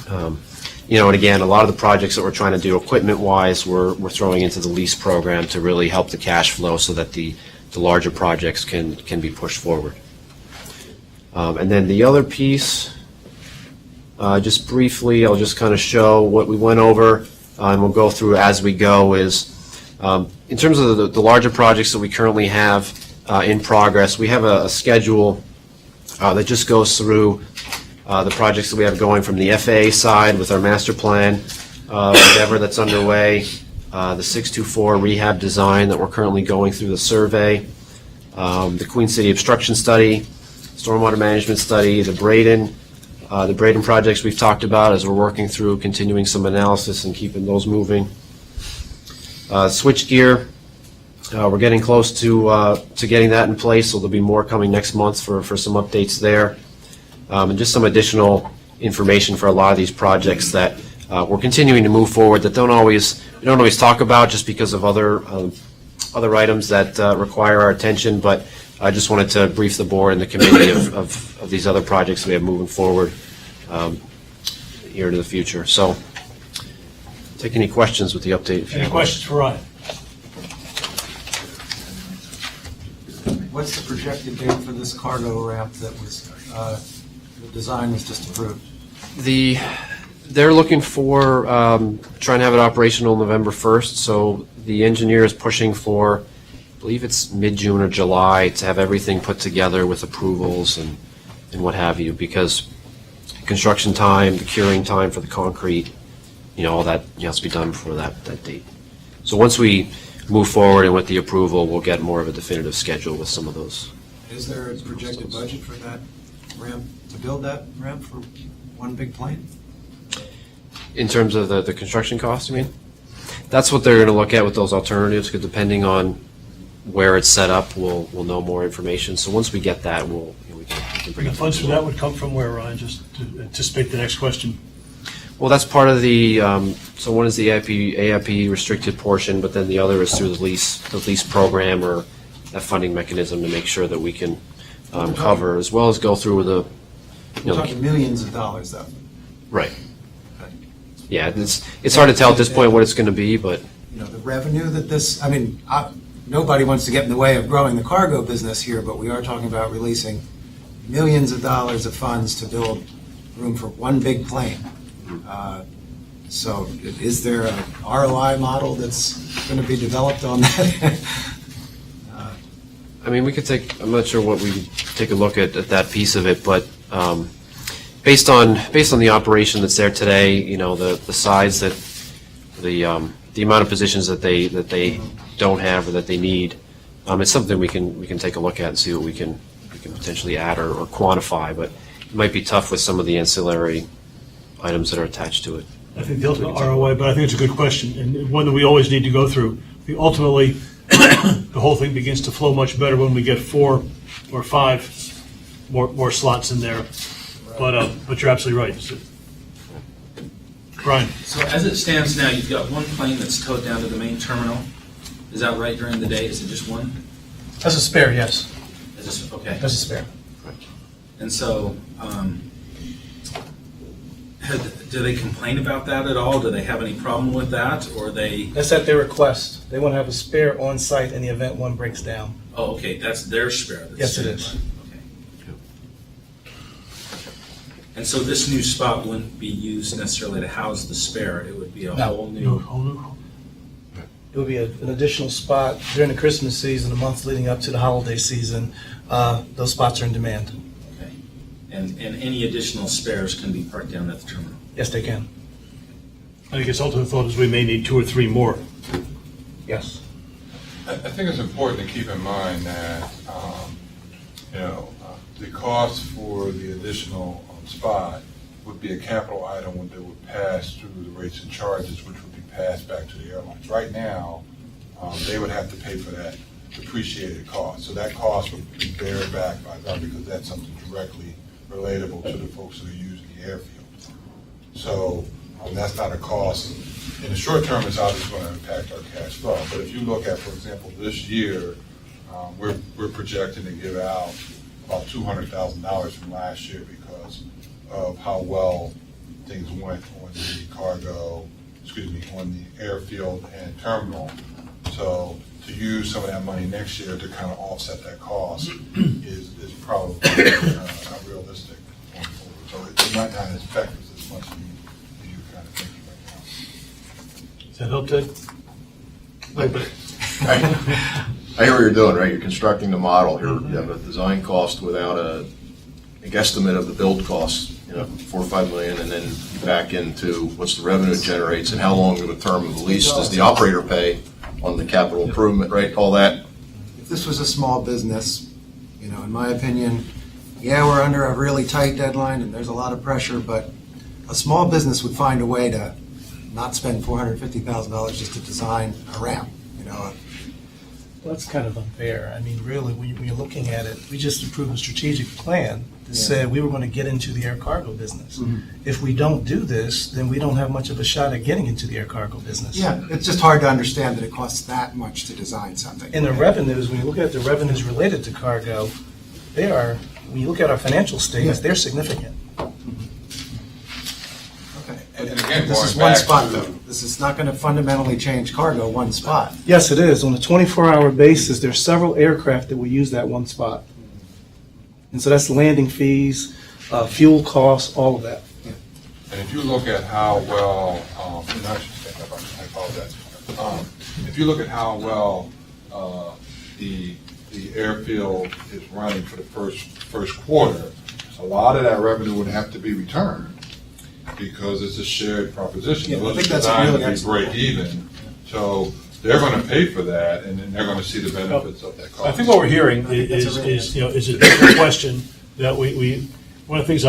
[SPEAKER 17] And again, a lot of the projects that we're trying to do equipment-wise, we're throwing into the lease program to really help the cash flow so that the larger projects can be pushed forward. And then the other piece, just briefly, I'll just kind of show what we went over, and we'll go through as we go, is in terms of the larger projects that we currently have in progress, we have a schedule that just goes through the projects that we have going from the FAA side with our master plan, whatever that's underway, the 624 rehab design that we're currently going through the survey, the Queen City obstruction study, stormwater management study, the Braden projects we've talked about as we're working through continuing some analysis and keeping those moving. Switchgear, we're getting close to getting that in place, so there'll be more coming next month for some updates there. And just some additional information for a lot of these projects that we're continuing to move forward that we don't always talk about just because of other items that require our attention, but I just wanted to brief the board and the committee of these other projects we have moving forward here into the future. So take any questions with the update.
[SPEAKER 8] Any questions for Ryan?
[SPEAKER 6] What's the projected date for this cargo ramp that was, the design was just approved?
[SPEAKER 17] They're looking for trying to have it operational November 1st, so the engineer is pushing for, I believe it's mid-June or July, to have everything put together with approvals and what have you, because construction time, the curing time for the concrete, all that has to be done before that date. So once we move forward and with the approval, we'll get more of a definitive schedule with some of those.
[SPEAKER 6] Is there a projected budget for that ramp, to build that ramp for one big plane?
[SPEAKER 17] In terms of the construction cost, you mean? That's what they're going to look at with those alternatives, because depending on where it's set up, we'll know more information. So once we get that, we can bring
[SPEAKER 8] The
[SPEAKER 17] it.
[SPEAKER 8] funds for that would come from where, Ryan, just to anticipate the next question?
[SPEAKER 17] Well, that's part of the, so one is the AIP restricted portion, but then the other is through the lease program or that funding mechanism to make sure that we can cover, as well as go through with the,
[SPEAKER 6] We're talking millions of dollars, though.
[SPEAKER 17] Right. Yeah, it's hard to tell at this point what it's going to be, but
[SPEAKER 6] The revenue that this, nobody wants to get in the way of growing the cargo business here, but we are talking about releasing millions of dollars of funds to build room for one big plane. So is there an ROI model that's going to be developed on that?
[SPEAKER 17] we could I'm not sure what we take a look at that piece of it, but based on the operation that's there today, the size that the amount of positions that they don't have or that they need, it's something we can take a look at and see what we can potentially add or quantify, but it might be tough with some of the ancillary items that are attached to it.
[SPEAKER 8] I think the ultimate ROI, but I think it's a good question, and one that we always need to go through. Ultimately, the whole thing begins to flow much better when we get 4 or 5 more slots in there. But you're absolutely right. Brian.
[SPEAKER 13] So as it stands now, you've got one plane that's towed down to the main terminal. Is that right during the day? Is it just one?
[SPEAKER 11] That's a spare, yes.
[SPEAKER 13] Okay.
[SPEAKER 11] That's a spare.
[SPEAKER 13] And so, do they complain about that at all? Do they have any problem with that, or they?
[SPEAKER 11] That's at their request. They want to have a spare on site in the event one breaks down.
[SPEAKER 13] Oh, okay, that's their spare.
[SPEAKER 11] Yes, it is.
[SPEAKER 13] Okay. And so this new spot wouldn't be used necessarily to house the spare. It would be a whole new.
[SPEAKER 11] It would be an additional spot during the Christmas season, the months leading up to the holiday season. Those spots are in demand.
[SPEAKER 13] Okay. and any additional spares can be parked down at the terminal.
[SPEAKER 11] Yes, they can.
[SPEAKER 8] I guess ultimate thought is we may need 2 or 3 more.
[SPEAKER 11] Yes.
[SPEAKER 4] I think it's important to keep in mind that, the cost for the additional spot would be a capital item that would pass through the rates and charges, which would be passed back to the airlines. Right now, they would have to pay for that depreciated cost. So that cost would be bared back by them because that's something directly relatable to the folks that are using the airfield. So that's not a cost. In the short term, it's obviously going to impact our cash flow. But if you look at, for example, this year, we're projecting to give out about $200,000 from last year because of how well things went on the airfield and terminal. So to use some of that money next year to kind of offset that cost is probably not realistic. So it might not affect us as much as you kind of thinking right now.
[SPEAKER 8] Does that help, Ted?
[SPEAKER 2] I hear what you're doing, right? You're constructing the model here. You have a design cost without a guesstimate of the build cost, 4 or 5 million, and then you back into what's the revenue it generates and how long of a term of the lease does the operator pay on the capital improvement, right? All that.
[SPEAKER 6] If this was a small business, in my opinion, yeah, we're under a really tight deadline and there's a lot of pressure, but a small business would find a way to not spend $450,000 just to design a ramp,
[SPEAKER 11] Well, that's kind of unfair. I mean, really, when you're looking at it, we just approved a strategic plan that said we were going to get into the air cargo business. If we don't do this, then we don't have much of a shot at getting into the air cargo business.
[SPEAKER 6] Yeah, it's just hard to understand that it costs that much to design something.
[SPEAKER 11] And the revenues, when you look at the revenues related to cargo, they are, when you look at our financial statements, they're significant.
[SPEAKER 4] And again,
[SPEAKER 6] This is
[SPEAKER 4] going
[SPEAKER 6] one
[SPEAKER 4] back
[SPEAKER 6] spot,
[SPEAKER 4] to-
[SPEAKER 6] though. This is not going to fundamentally change cargo, one spot.
[SPEAKER 11] Yes, it is. On a 24-hour basis, there's several aircraft that will use that one spot. And so that's landing fees, fuel costs, all of that.
[SPEAKER 4] And if you look at how well, and I should stand up, I apologize. If you look at how well the airfield is running for the first quarter, a lot of that revenue would have to be returned because it's a shared proposition.
[SPEAKER 6] Yeah, I
[SPEAKER 4] Those
[SPEAKER 6] think that's a
[SPEAKER 4] designed
[SPEAKER 6] really
[SPEAKER 4] to be
[SPEAKER 6] excellent
[SPEAKER 4] break even. So they're going to pay for that, and then they're going to see the benefits of that cost.
[SPEAKER 8] I think what we're hearing is a different question that we one of the things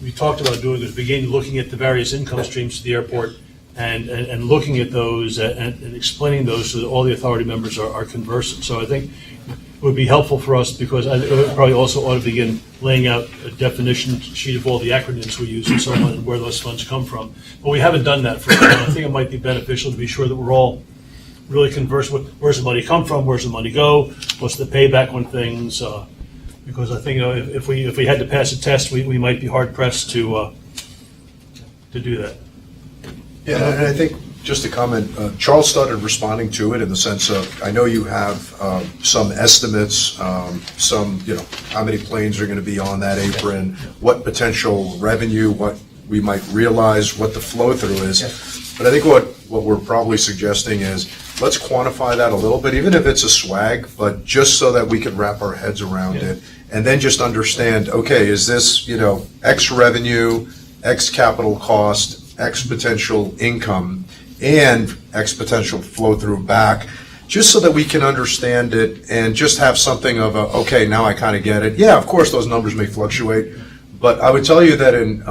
[SPEAKER 8] we talked about doing is begin looking at the various income streams to the airport and looking at those and explaining those so that all the authority members are conversant. So I think it would be helpful for us because I probably also ought to begin laying out a definition sheet of all the acronyms we use and so on and where those funds come from. But we haven't done that for a while. I think it might be beneficial to be sure that we're all really conversant with where's the money come from, where's the money go, what's the payback on things. Because I think if we had to pass a test, we might be hard pressed to do that.
[SPEAKER 2] Yeah, and I think, just to comment, Charles started responding to it in the sense of, I know you have some estimates, some, how many planes are going to be on that apron, what potential revenue, what we might realize, what the flow-through is. But I think what we're probably suggesting is, let's quantify that a little bit, even if it's a swag, but just so that we can wrap our heads around it, and then just understand, okay, is this, X revenue, X capital cost, X potential income, and X potential flow through back, just so that we can understand it and just have something of okay, now I kind of get it. Yeah, of course, those numbers may fluctuate, but I would tell you that in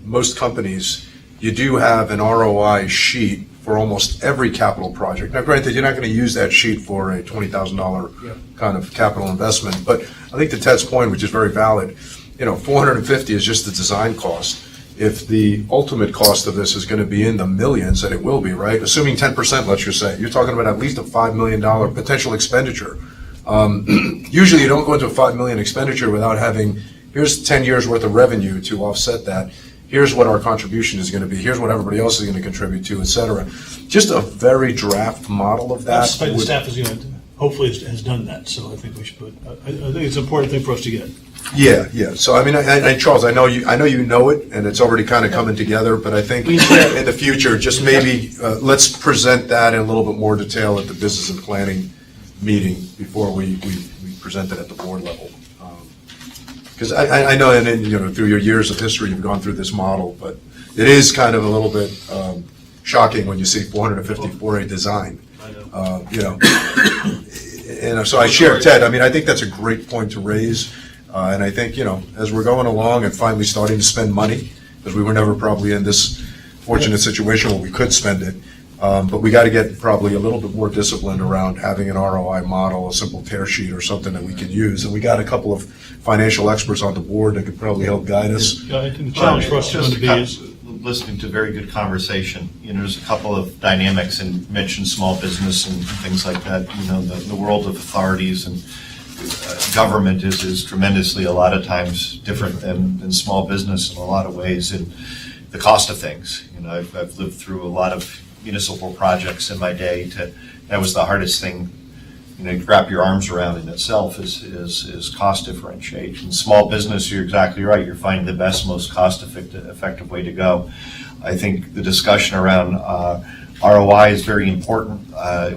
[SPEAKER 2] most companies, you do have an ROI sheet for almost every capital project. Now, granted, you're not going to use that sheet for a $20,000 kind of capital investment, but I think to Ted's point, which is very valid, $450 is just the design cost. If the ultimate cost of this is going to be in the millions, and it will be, right? Assuming 10%, let's just say, you're talking about at least a $5 million potential expenditure. Usually you don't go into a $5 million expenditure without having, here's 10 years worth of revenue to offset that. Here's what our contribution is going to be. Here's what everybody else is going to contribute to, et cetera. Just a very draft model of that.
[SPEAKER 8] The staff is going to, hopefully has done that, so I think we should put, I think it's an important thing for us to get.
[SPEAKER 2] Yeah. So I mean, Charles, I know you know it, and it's already kind of coming together. But I think in the future, just maybe let's present that in a little bit more detail at the business and planning meeting before we present it at the board level. because I know, and then, through your years of history, you've gone through this model, but it is kind of a little bit shocking when you see 450 for a design. And so I share Ted. I mean, I think that's a great point to raise. And I think, as we're going along and finally starting to spend money, because we were never probably in this fortunate situation where we could spend it, but we got to get probably a little bit more disciplined around having an ROI model, a simple tear sheet or something that we could use. And we got a couple of financial experts on the board that could probably help guide us.
[SPEAKER 8] I think the challenge for us is going to be is
[SPEAKER 14] listening to very good conversation. There's a couple of dynamics, and mentioned small business and things like that. The world of authorities and government is tremendously, a lot of times, different than small business in a lot of ways, and the cost of things. I've lived through a lot of municipal projects in my day. That was the hardest thing, to wrap your arms around in itself is cost differentiation. Small business, you're exactly right. You're finding the best, most cost-effective way to go. I think the discussion around ROI is very important.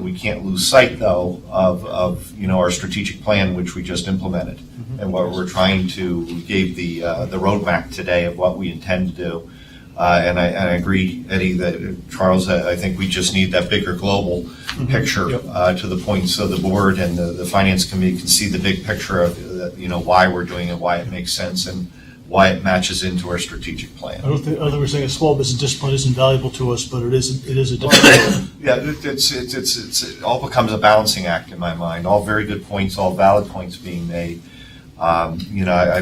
[SPEAKER 14] We can't lose sight, though, of our strategic plan, which we just implemented, and what we're trying to. We gave the roadmap today of what we intend to do, and I agree, Eddie, that Charles. I think we just need that bigger global picture to the point, so the board and the finance committee can see the big picture of why we're doing it, why it makes sense, and why it matches into our strategic plan.
[SPEAKER 8] I think we're saying a small business discipline isn't valuable to us, but it is a different.
[SPEAKER 14] Yeah, it all becomes a balancing act in my mind. All very good points, all valid points being made. I've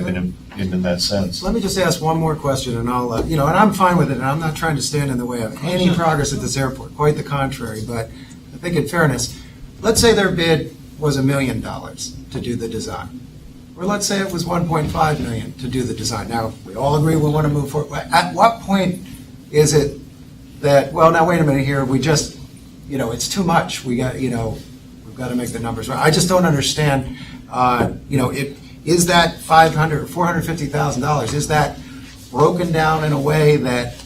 [SPEAKER 14] been in that sense.
[SPEAKER 6] Let me just ask one more question, and I'll, and I'm fine with it, and I'm not trying to stand in the way of any progress at this airport, quite the contrary, but I think in fairness, let's say their bid was $1 million to do the design. Or let's say it was $1.5 million to do the design. Now, we all agree we want to move forward. At what point is it that, well, now wait a minute here, we just, it's too much. We got, we've got to make the numbers right. I just don't understand, is that $500,000, $450,000, is that broken down in a way that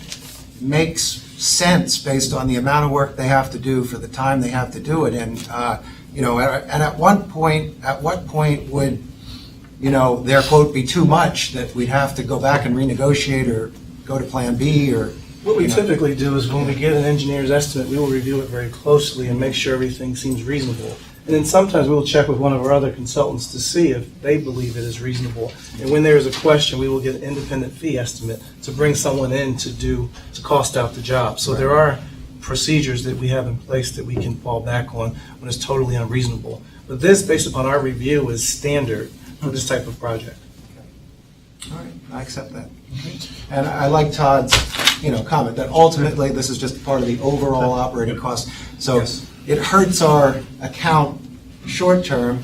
[SPEAKER 6] makes sense based on the amount of work they have to do for the time they have to do it? And, and at what point would, their quote be too much that we'd have to go back and renegotiate or go to plan B or?
[SPEAKER 11] What we typically do is when we get an engineer's estimate, we will review it very closely and make sure everything seems reasonable. And then sometimes we will check with one of our other consultants to see if they believe it is reasonable. And when there is a question, we will get an independent fee estimate to bring someone in to cost out the job. So there are procedures that we have in place that we can fall back on when it's totally unreasonable. But this, based upon our review, is standard for this type of project.
[SPEAKER 6] All right, I accept that. And I like Todd's, comment that ultimately this is just part of the overall operating cost. So it hurts our account short term,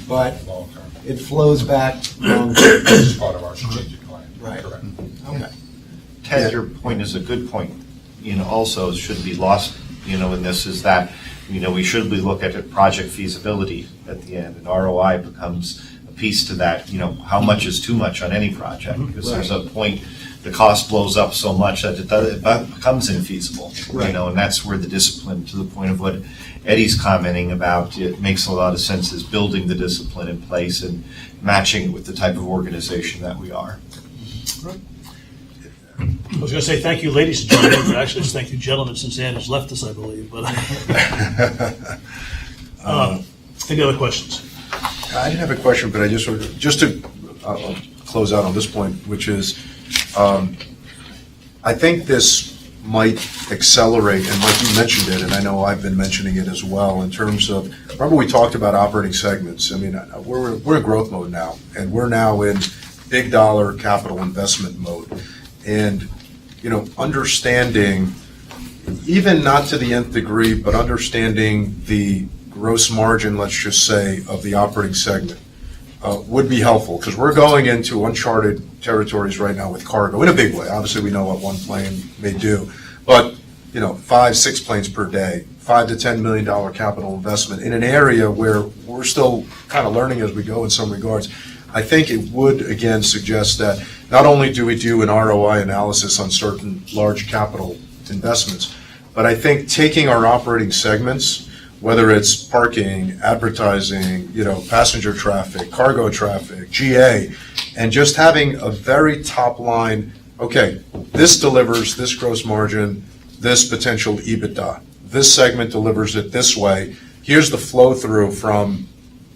[SPEAKER 6] but it flows back long term.
[SPEAKER 4] This is part of our strategic plan.
[SPEAKER 6] Right.
[SPEAKER 4] Correct.
[SPEAKER 6] Okay.
[SPEAKER 14] Ted, your point is a good point. Also should be lost, in this is that, we should be look at the project feasibility at the end, and ROI becomes a piece to that. How much is too much on any project? Because there's a point, the cost blows up so much that it becomes infeasible.
[SPEAKER 6] Right.
[SPEAKER 14] And that's where the discipline, to the point of what Eddie's commenting about, it makes a lot of sense, is building the discipline in place and matching it with the type of organization that we are.
[SPEAKER 8] I was going to say thank you, ladies and gentlemen, but actually just thank you, gentlemen, since Ann has left us, I believe. But any other questions?
[SPEAKER 2] I didn't have a question, but I just to close out on this point, which is, I think this might accelerate, and Mike, you mentioned it, and I know I've been mentioning it as well, in terms of, remember we talked about operating segments. I mean, we're in growth mode now, and we're now in big dollar capital investment mode. And, understanding, even not to the nth degree, but understanding the gross margin, let's just say, of the operating segment would be helpful, because we're going into uncharted territories right now with cargo in a big way. Obviously, we know what one plane may do, but 5-6 planes per day, $5 to $10 million capital investment in an area where we're still kind of learning as we go in some regards. I think it would, again, suggest that not only do we do an ROI analysis on certain large capital investments, but I think taking our operating segments whether it's parking, advertising, passenger traffic, cargo traffic, GA, and just having a very top line, okay, this delivers this gross margin, this potential EBITDA. This segment delivers it this way. Here's the flow through from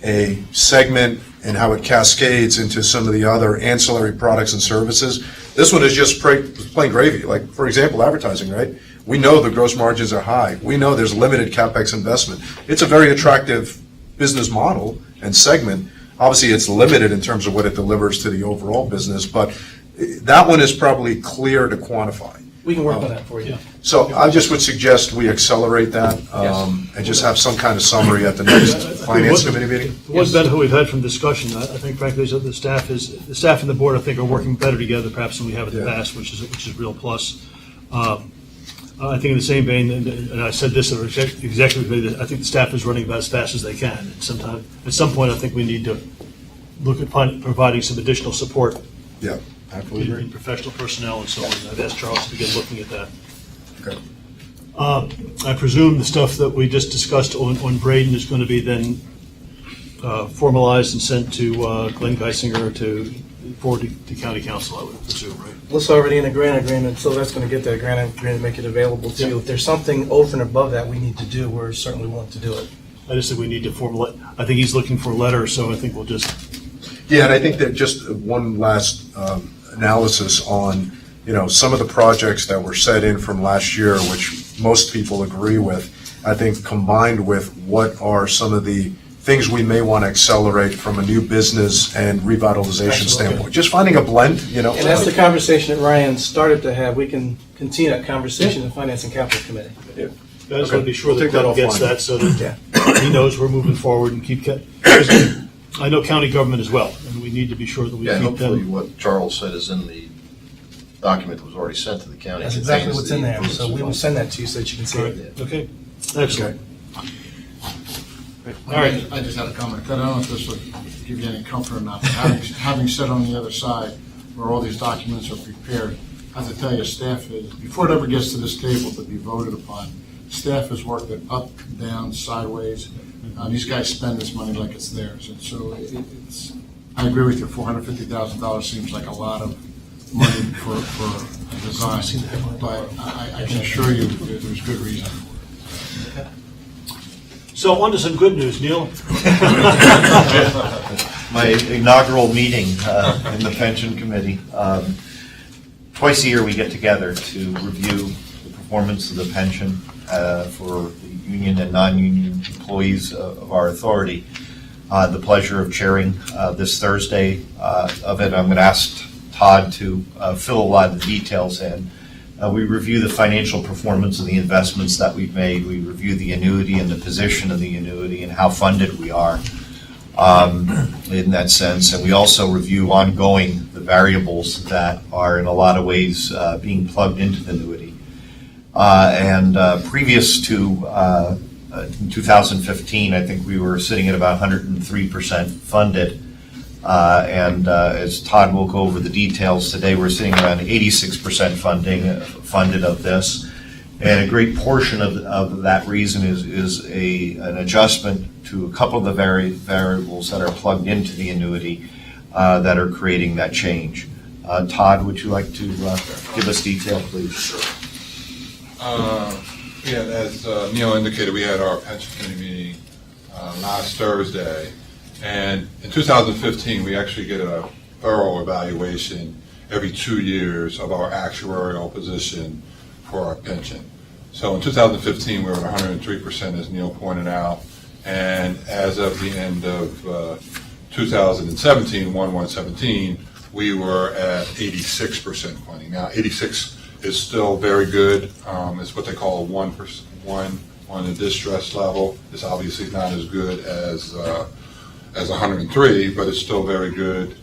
[SPEAKER 2] a segment and how it cascades into some of the other ancillary products and services. This one is just plain gravy. Like, for example, advertising, right? We know the gross margins are high. We know there's limited CapEx investment. It's a very attractive business model and segment. Obviously, it's limited in terms of what it delivers to the overall business, but that one is probably clear to quantify.
[SPEAKER 11] We can work on that for you.
[SPEAKER 2] So I just would suggest we accelerate that and just have some kind of summary at the next Finance Committee meeting.
[SPEAKER 8] The one benefit we've had from discussion, I think frankly, is that the staff and the board, I think, are working better together perhaps than we have in the past, which is a real plus. I think in the same vein, and I said this at our executive committee, I think the staff is running about as fast as they can. And sometime, at some point, I think we need to look at providing some additional support.
[SPEAKER 2] Yeah.
[SPEAKER 8] In professional personnel and so on. I've asked Charles to begin looking at that.
[SPEAKER 2] Okay.
[SPEAKER 8] I presume the stuff that we just discussed on Braden is going to be then formalized and sent to Glenn Geisinger to forward to county council, I would presume, right?
[SPEAKER 11] It's already in a grant agreement, so that's going to get that grant agreement, make it available to you. If there's something over and above that we need to do, we're certainly willing to do it.
[SPEAKER 8] I just think we need to formulate. I think he's looking for a letter, so I think we'll just.
[SPEAKER 2] Yeah, and I think that just one last analysis on, some of the projects that were set in from last year, which most people agree with, I think combined with what are some of the things we may want to accelerate from a new business and revitalization standpoint. Just finding a blend,
[SPEAKER 11] And that's the conversation that Ryan started to have. We can continue that conversation in Finance and Capital Committee.
[SPEAKER 8] Yeah. I just want to be sure that
[SPEAKER 2] Glenn
[SPEAKER 8] gets that so that he knows we're moving forward and keep. I know county government as well, and we need to be sure that we
[SPEAKER 18] Yeah,
[SPEAKER 8] keep
[SPEAKER 18] hopefully
[SPEAKER 8] them.
[SPEAKER 18] what Charles said is in the document that was already sent to the county.
[SPEAKER 11] That's exactly what's in there, so we will send that to you so that you can see it.
[SPEAKER 8] Okay, excellent.
[SPEAKER 18] All right. I just had a comment. I don't know if this would give you any comfort or not, but having sat on the other side where all these documents are prepared, I have to tell you, staff is, before it ever gets to this table to be voted upon, staff has worked it up, down, sideways. These guys spend this money like it's theirs, and so it's. I agree with you. $450,000 seems like a lot of money for a design, but I can assure you there's good reason for it.
[SPEAKER 8] So on to some good news, Neil.
[SPEAKER 14] My inaugural meeting in the pension committee. Twice a year we get together to review the performance of the pension for the union and non-union employees of our authority. The pleasure of chairing this Thursday of it. I'm going to ask Todd to fill a lot of the details in. We review the financial performance of the investments that we've made. We review the annuity and the position of the annuity and how funded we are in that sense. And we also review ongoing the variables that are in a lot of ways being plugged into the annuity. Previous to in 2015, I think we were sitting at about 103% funded. As Todd will go over the details today, we're sitting around 86% funded of this. And a great portion of that reason is an adjustment to a couple of the variables that are plugged into the annuity that are creating that change. Todd, would you like to give us detail, please?
[SPEAKER 4] Sure. As Neil indicated, we had our pension committee meeting last Thursday. And in 2015, we actually get a thorough evaluation every 2 years of our actuarial position for our pension. So in 2015, we were at 103%, as Neil pointed out. And as of the end of 2017, 1/1/17, we were at 86% funding. Now, 86 is still very good. It's what they call a 1% on the distress level. It's obviously not as good as 103, but it's still very good.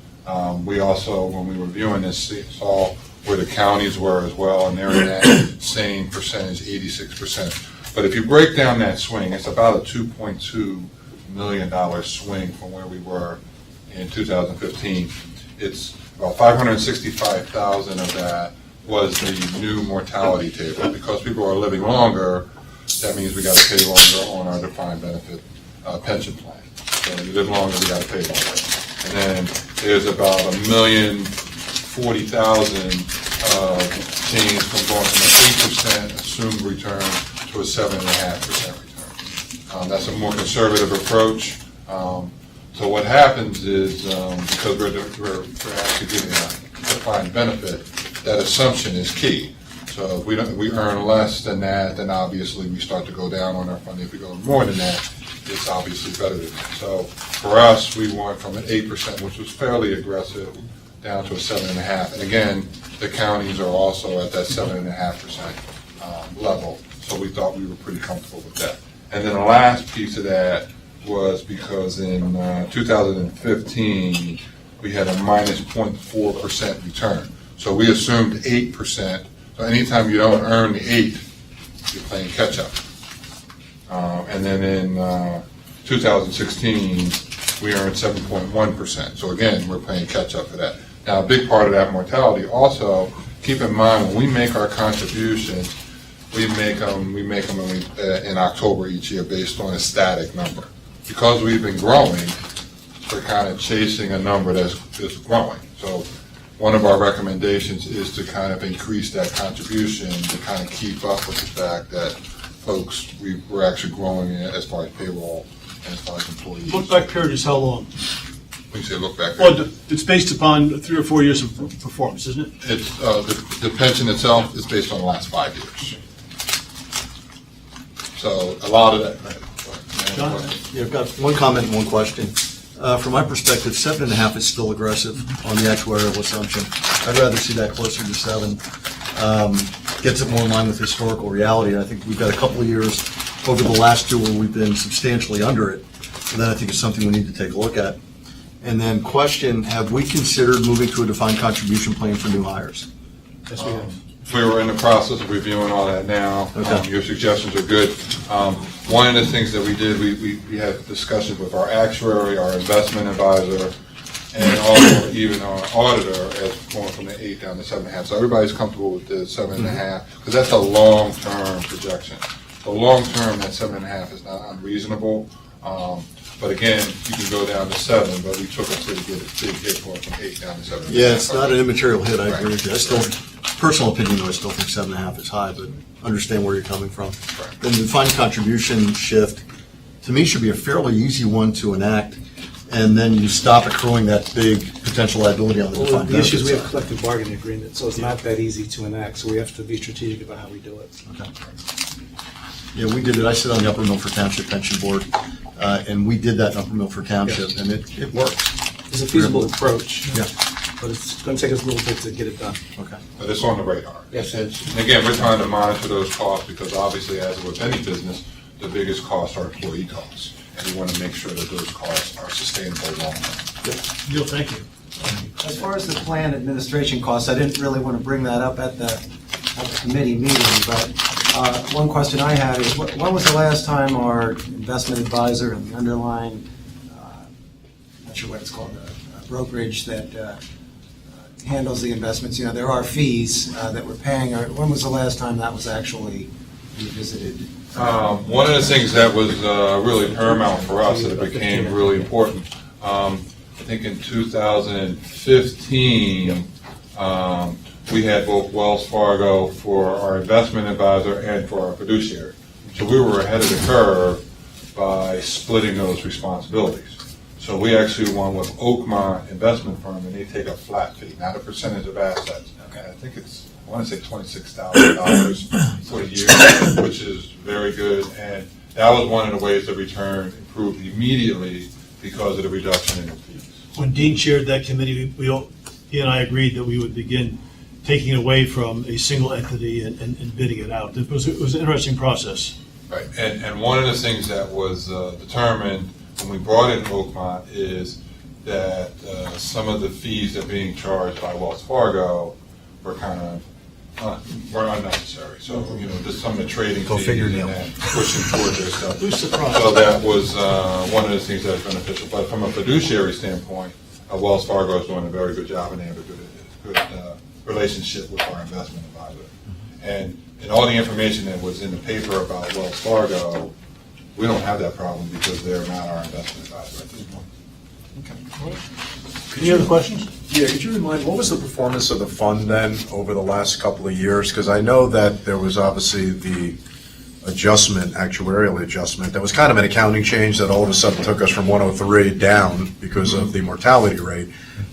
[SPEAKER 4] We also, when we were reviewing this, saw where the counties were as well, and they're in that same percentage, 86%. But if you break down that swing, it's about a $2.2 million swing from where we were in 2015. It's about $565,000 of that was the new mortality table. Because people are living longer, that means we got to pay longer on our defined benefit pension plan. So you live longer, we got to pay longer. And then there's about 1,040,000 change from going from an 8% assumed return to a 7.5% return. That's a more conservative approach. So what happens is, because we're actually giving a defined benefit, that assumption is key. So if we earn less than that, then obviously we start to go down on our funding. If we go more than that, it's obviously better than that. So for us, we went from an 8%, which was fairly aggressive, down to a 7.5%. And again, the counties are also at that 7.5% level. So we thought we were pretty comfortable with that. And then the last piece of that was because in 2015, we had a minus 0.4% return. So we assumed 8%. So anytime you don't earn the 8, you're playing catch up. And then in 2016, we earned 7.1%. So again, we're playing catch up for that. Now, a big part of that mortality also, keep in mind when we make our contributions, we make them in October each year based on a static number. Because we've been growing, we're kind of chasing a number that's growing. So one of our recommendations is to kind of increase that contribution to kind of keep up with the fact that folks, we're actually growing as far as payroll and as far as employees.
[SPEAKER 8] Look back period is how long?
[SPEAKER 4] When you say look back
[SPEAKER 8] Well,
[SPEAKER 4] period?
[SPEAKER 8] it's based upon 3 or 4 years of performance, isn't it?
[SPEAKER 4] It's, the pension itself is based on the last 5 years. So a lot of that.
[SPEAKER 8] John?
[SPEAKER 10] Yeah, I've got one comment and one question. From my perspective, 7.5 is still aggressive on the actuarial assumption. I'd rather see that closer to 7. Gets it more in line with historical reality. I think we've got a couple of years over the last 2 where we've been substantially under it. And then I think it's something we need to take a look at. And then question, have we considered moving to a defined contribution plan for new hires?
[SPEAKER 8] Yes, we have.
[SPEAKER 4] We were in the process of reviewing all that now.
[SPEAKER 10] Okay.
[SPEAKER 4] Your suggestions are good. One of the things that we did, we had discussions with our actuary, our investment advisor, and also even our auditor as going from the 8 down to 7.5. So everybody's comfortable with the 7.5 because that's a long-term projection. So long-term, that 7.5 is not unreasonable. But again, you can go down to 7, but we took a pretty big hit going from 8 down to 7.
[SPEAKER 10] Yeah, it's not an immaterial hit. I agree with you. I still, personal opinion though, I still think 7.5 is high, but understand where you're coming from. Then the defined contribution shift, to me, should be a fairly easy one to enact, and then you stop accruing that big potential liability on the
[SPEAKER 11] Well,
[SPEAKER 10] defined
[SPEAKER 11] the issue is we
[SPEAKER 10] benefit
[SPEAKER 11] have
[SPEAKER 10] side.
[SPEAKER 11] collective bargaining agreement, so it's not that easy to enact, so we have to be strategic about how we do it.
[SPEAKER 10] Okay. Yeah, we did it. I sit on the Upper Milford Township Pension Board, and we did that in Upper Milford Township, and it works.
[SPEAKER 11] It's a feasible approach.
[SPEAKER 10] Yeah.
[SPEAKER 11] But it's going to take us a little bit to get it done.
[SPEAKER 10] Okay.
[SPEAKER 4] But it's on the radar.
[SPEAKER 11] Yes, it is.
[SPEAKER 4] And again, we're trying to monitor those costs because obviously, as with any business, the biggest costs are employee costs. And we want to make sure that those costs are sustainable long term.
[SPEAKER 8] Neil, thank you.
[SPEAKER 6] As far as the plan administration costs, I didn't really want to bring that up at the committee meeting, but one question I had is, when was the last time our investment advisor and the underlying, not sure what it's called, brokerage that handles the investments, there are fees that we're paying. When was the last time that was actually revisited?
[SPEAKER 4] One of the things that was really paramount for us that became really important, I think in 2015, we had both Wells Fargo for our investment advisor and for our fiduciary. So we were ahead of the curve by splitting those responsibilities. So we actually won with Oakmont Investment Firm, and they take a flat fee, not a percentage of assets. Okay. I think it's, I want to say $26,000 for a year, which is very good. And that was one of the ways the return improved immediately because of the reduction in the fees.
[SPEAKER 8] When Dean chaired that committee, he and I agreed that we would begin taking it away from a single entity and bidding it out. It was an interesting process.
[SPEAKER 4] Right, and one of the things that was determined when we brought in Oakmont is that some of the fees that are being charged by Wells Fargo were kind of were unnecessary. So, just some of the trading fees and that pushing towards their stuff.
[SPEAKER 8] Who's surprised?
[SPEAKER 4] So that was one of the things that's beneficial. But from a fiduciary standpoint, Wells Fargo is doing a very good job and they have a good relationship with our investment advisor. And And all the information that was in the paper about Wells Fargo, we don't have that problem because they're not our investment advisor at this point.
[SPEAKER 2] Any other questions? Yeah, could you remind, what was the performance of the fund then over the last couple of years? Because I know that there was obviously the adjustment, actuarial adjustment, that was kind of an accounting change that all of a sudden took us from 103 down because of the mortality rate.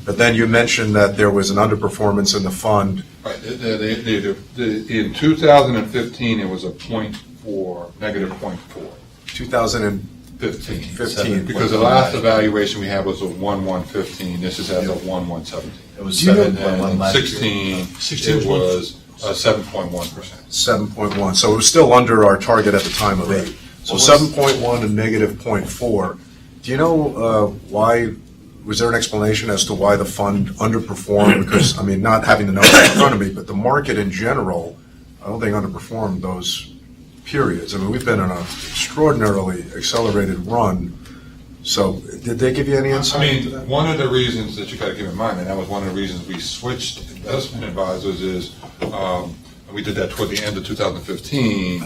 [SPEAKER 2] But then you mentioned that there was an underperformance in the fund.
[SPEAKER 4] Right, in 2015, it was a negative 0.4.
[SPEAKER 2] 2015.
[SPEAKER 4] Because the last evaluation we had was a 1/115. This is as of 1/117.
[SPEAKER 14] It was
[SPEAKER 4] And
[SPEAKER 14] 7.1 last year.
[SPEAKER 4] 16, it was 7.1%.
[SPEAKER 2] 7.1, so it was still under our target at the time of 8. So 7.1 and negative 0.4. Do you know why, was there an explanation as to why the fund underperformed? Because, I mean, not having the numbers in front of me, but the market in general, I don't think underperformed those periods. I mean, we've been on an extraordinarily accelerated run. So did they give you any insight?
[SPEAKER 4] I
[SPEAKER 2] into that?
[SPEAKER 4] mean, one of the reasons that you got to keep in mind, and that was one of the reasons we switched investment advisors is, and we did that toward the end of 2015,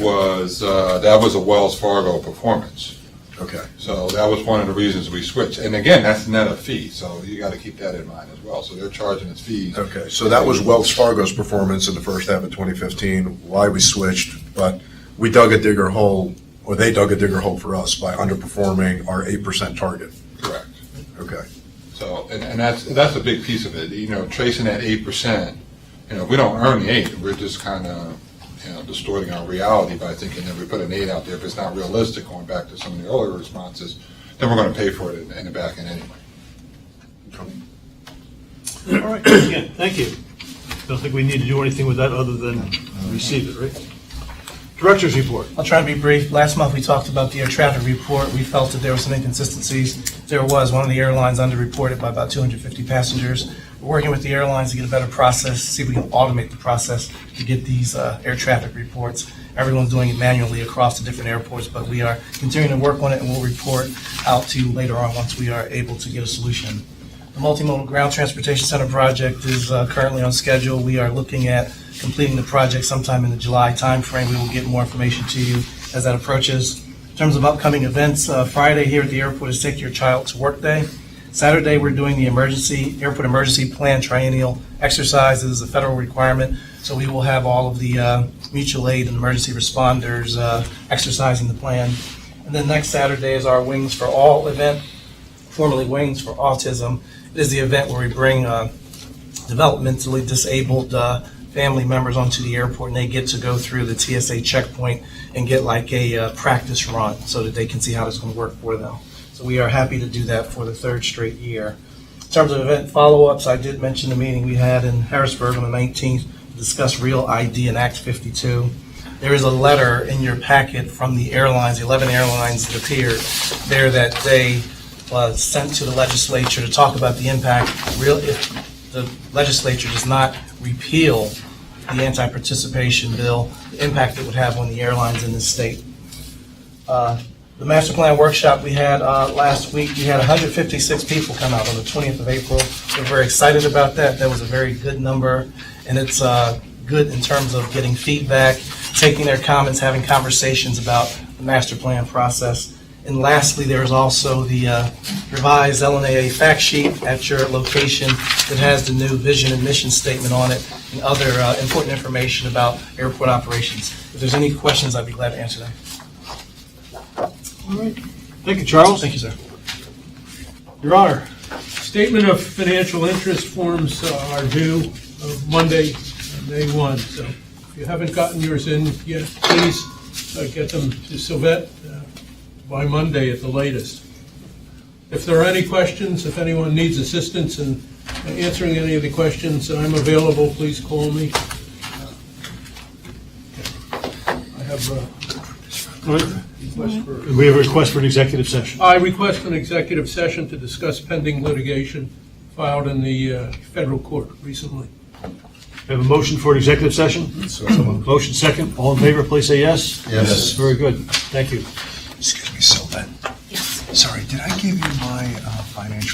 [SPEAKER 4] was that was a Wells Fargo performance.
[SPEAKER 2] Okay.
[SPEAKER 4] So that was one of the reasons we switched. And again, that's net a fee, so you got to keep that in mind as well. So they're charging its fees.
[SPEAKER 2] Okay, so that was Wells Fargo's performance in the first half of 2015, why we switched, but we dug a digger hole, or they dug a digger hole for us by underperforming our 8% target.
[SPEAKER 4] Correct.
[SPEAKER 2] Okay.
[SPEAKER 4] So, and that's a big piece of it. You know, tracing that 8%, you know, we don't earn the 8. We're just kind of, you know, distorting our reality by thinking that we put an 8 out there. If it's not realistic, going back to some of the earlier responses, then we're going to pay for it in the back end anyway.
[SPEAKER 8] All right, again, thank you. Don't think we need to do anything with that other than receive it, right? Director's report.
[SPEAKER 11] I'll try to be brief. Last month, we talked about the air traffic report. We felt that there were some inconsistencies. There was. One of the airlines underreported by about 250 passengers. We're working with the airlines to get a better process, see if we can automate the process to get these air traffic reports. Everyone's doing it manually across the different airports, but we are continuing to work on it, and we'll report out to you later on once we are able to get a solution. The Multimodal Ground Transportation Center project is currently on schedule. We are looking at completing the project sometime in the July timeframe. We will get more information to you as that approaches. In terms of upcoming events, Friday here at the airport is Take Your Child to Work Day. Saturday, we're doing the airport emergency plan triennial exercise. This is a federal requirement, so we will have all of the mutual aid and emergency responders exercising the plan. And then next Saturday is our Wings for All event, formerly Wings for Autism. It is the event where we bring developmentally disabled family members onto the airport, and they get to go through the TSA checkpoint and get like a practice run so that they can see how it's going to work for them. So we are happy to do that for the third straight year. In terms of event follow-ups, I did mention the meeting we had in Harrisburg on the 19th to discuss Real ID and Act 52. There is a letter in your packet from the airlines, the 11 airlines that appeared there that they sent to the legislature to talk about the impact. If the legislature does not repeal the anti-participation bill, the impact it would have on the airlines in this state. The master plan workshop we had last week, we had 156 people come out on the 20th of April. We're very excited about that. That was a very good number, and it's good in terms of getting feedback, taking their comments, having conversations about the master plan process. And lastly, there's also the revised LNAA fact sheet at your location that has the new vision and mission statement on it and other important information about airport operations. If there's any questions, I'd be glad to answer them.
[SPEAKER 8] All right. Thank you, Charles.
[SPEAKER 11] Thank you, sir.
[SPEAKER 8] Your Honor, statement of financial interest forms are due Monday, May 1. So if you haven't gotten yours in yet, please get them to Sylvette by Monday at the latest. If there are any questions, if anyone needs assistance in answering any of the questions, I'm available. Please call me. I have
[SPEAKER 20] We have a request for an executive session.
[SPEAKER 8] I request an executive session to discuss pending litigation filed in the federal court recently.
[SPEAKER 20] We have a motion for an executive session? Motion second. All in favor, please say yes.
[SPEAKER 2] Yes.
[SPEAKER 20] Very good. Thank you.
[SPEAKER 2] Excuse me, Sylvan. Sorry, did I give you my financial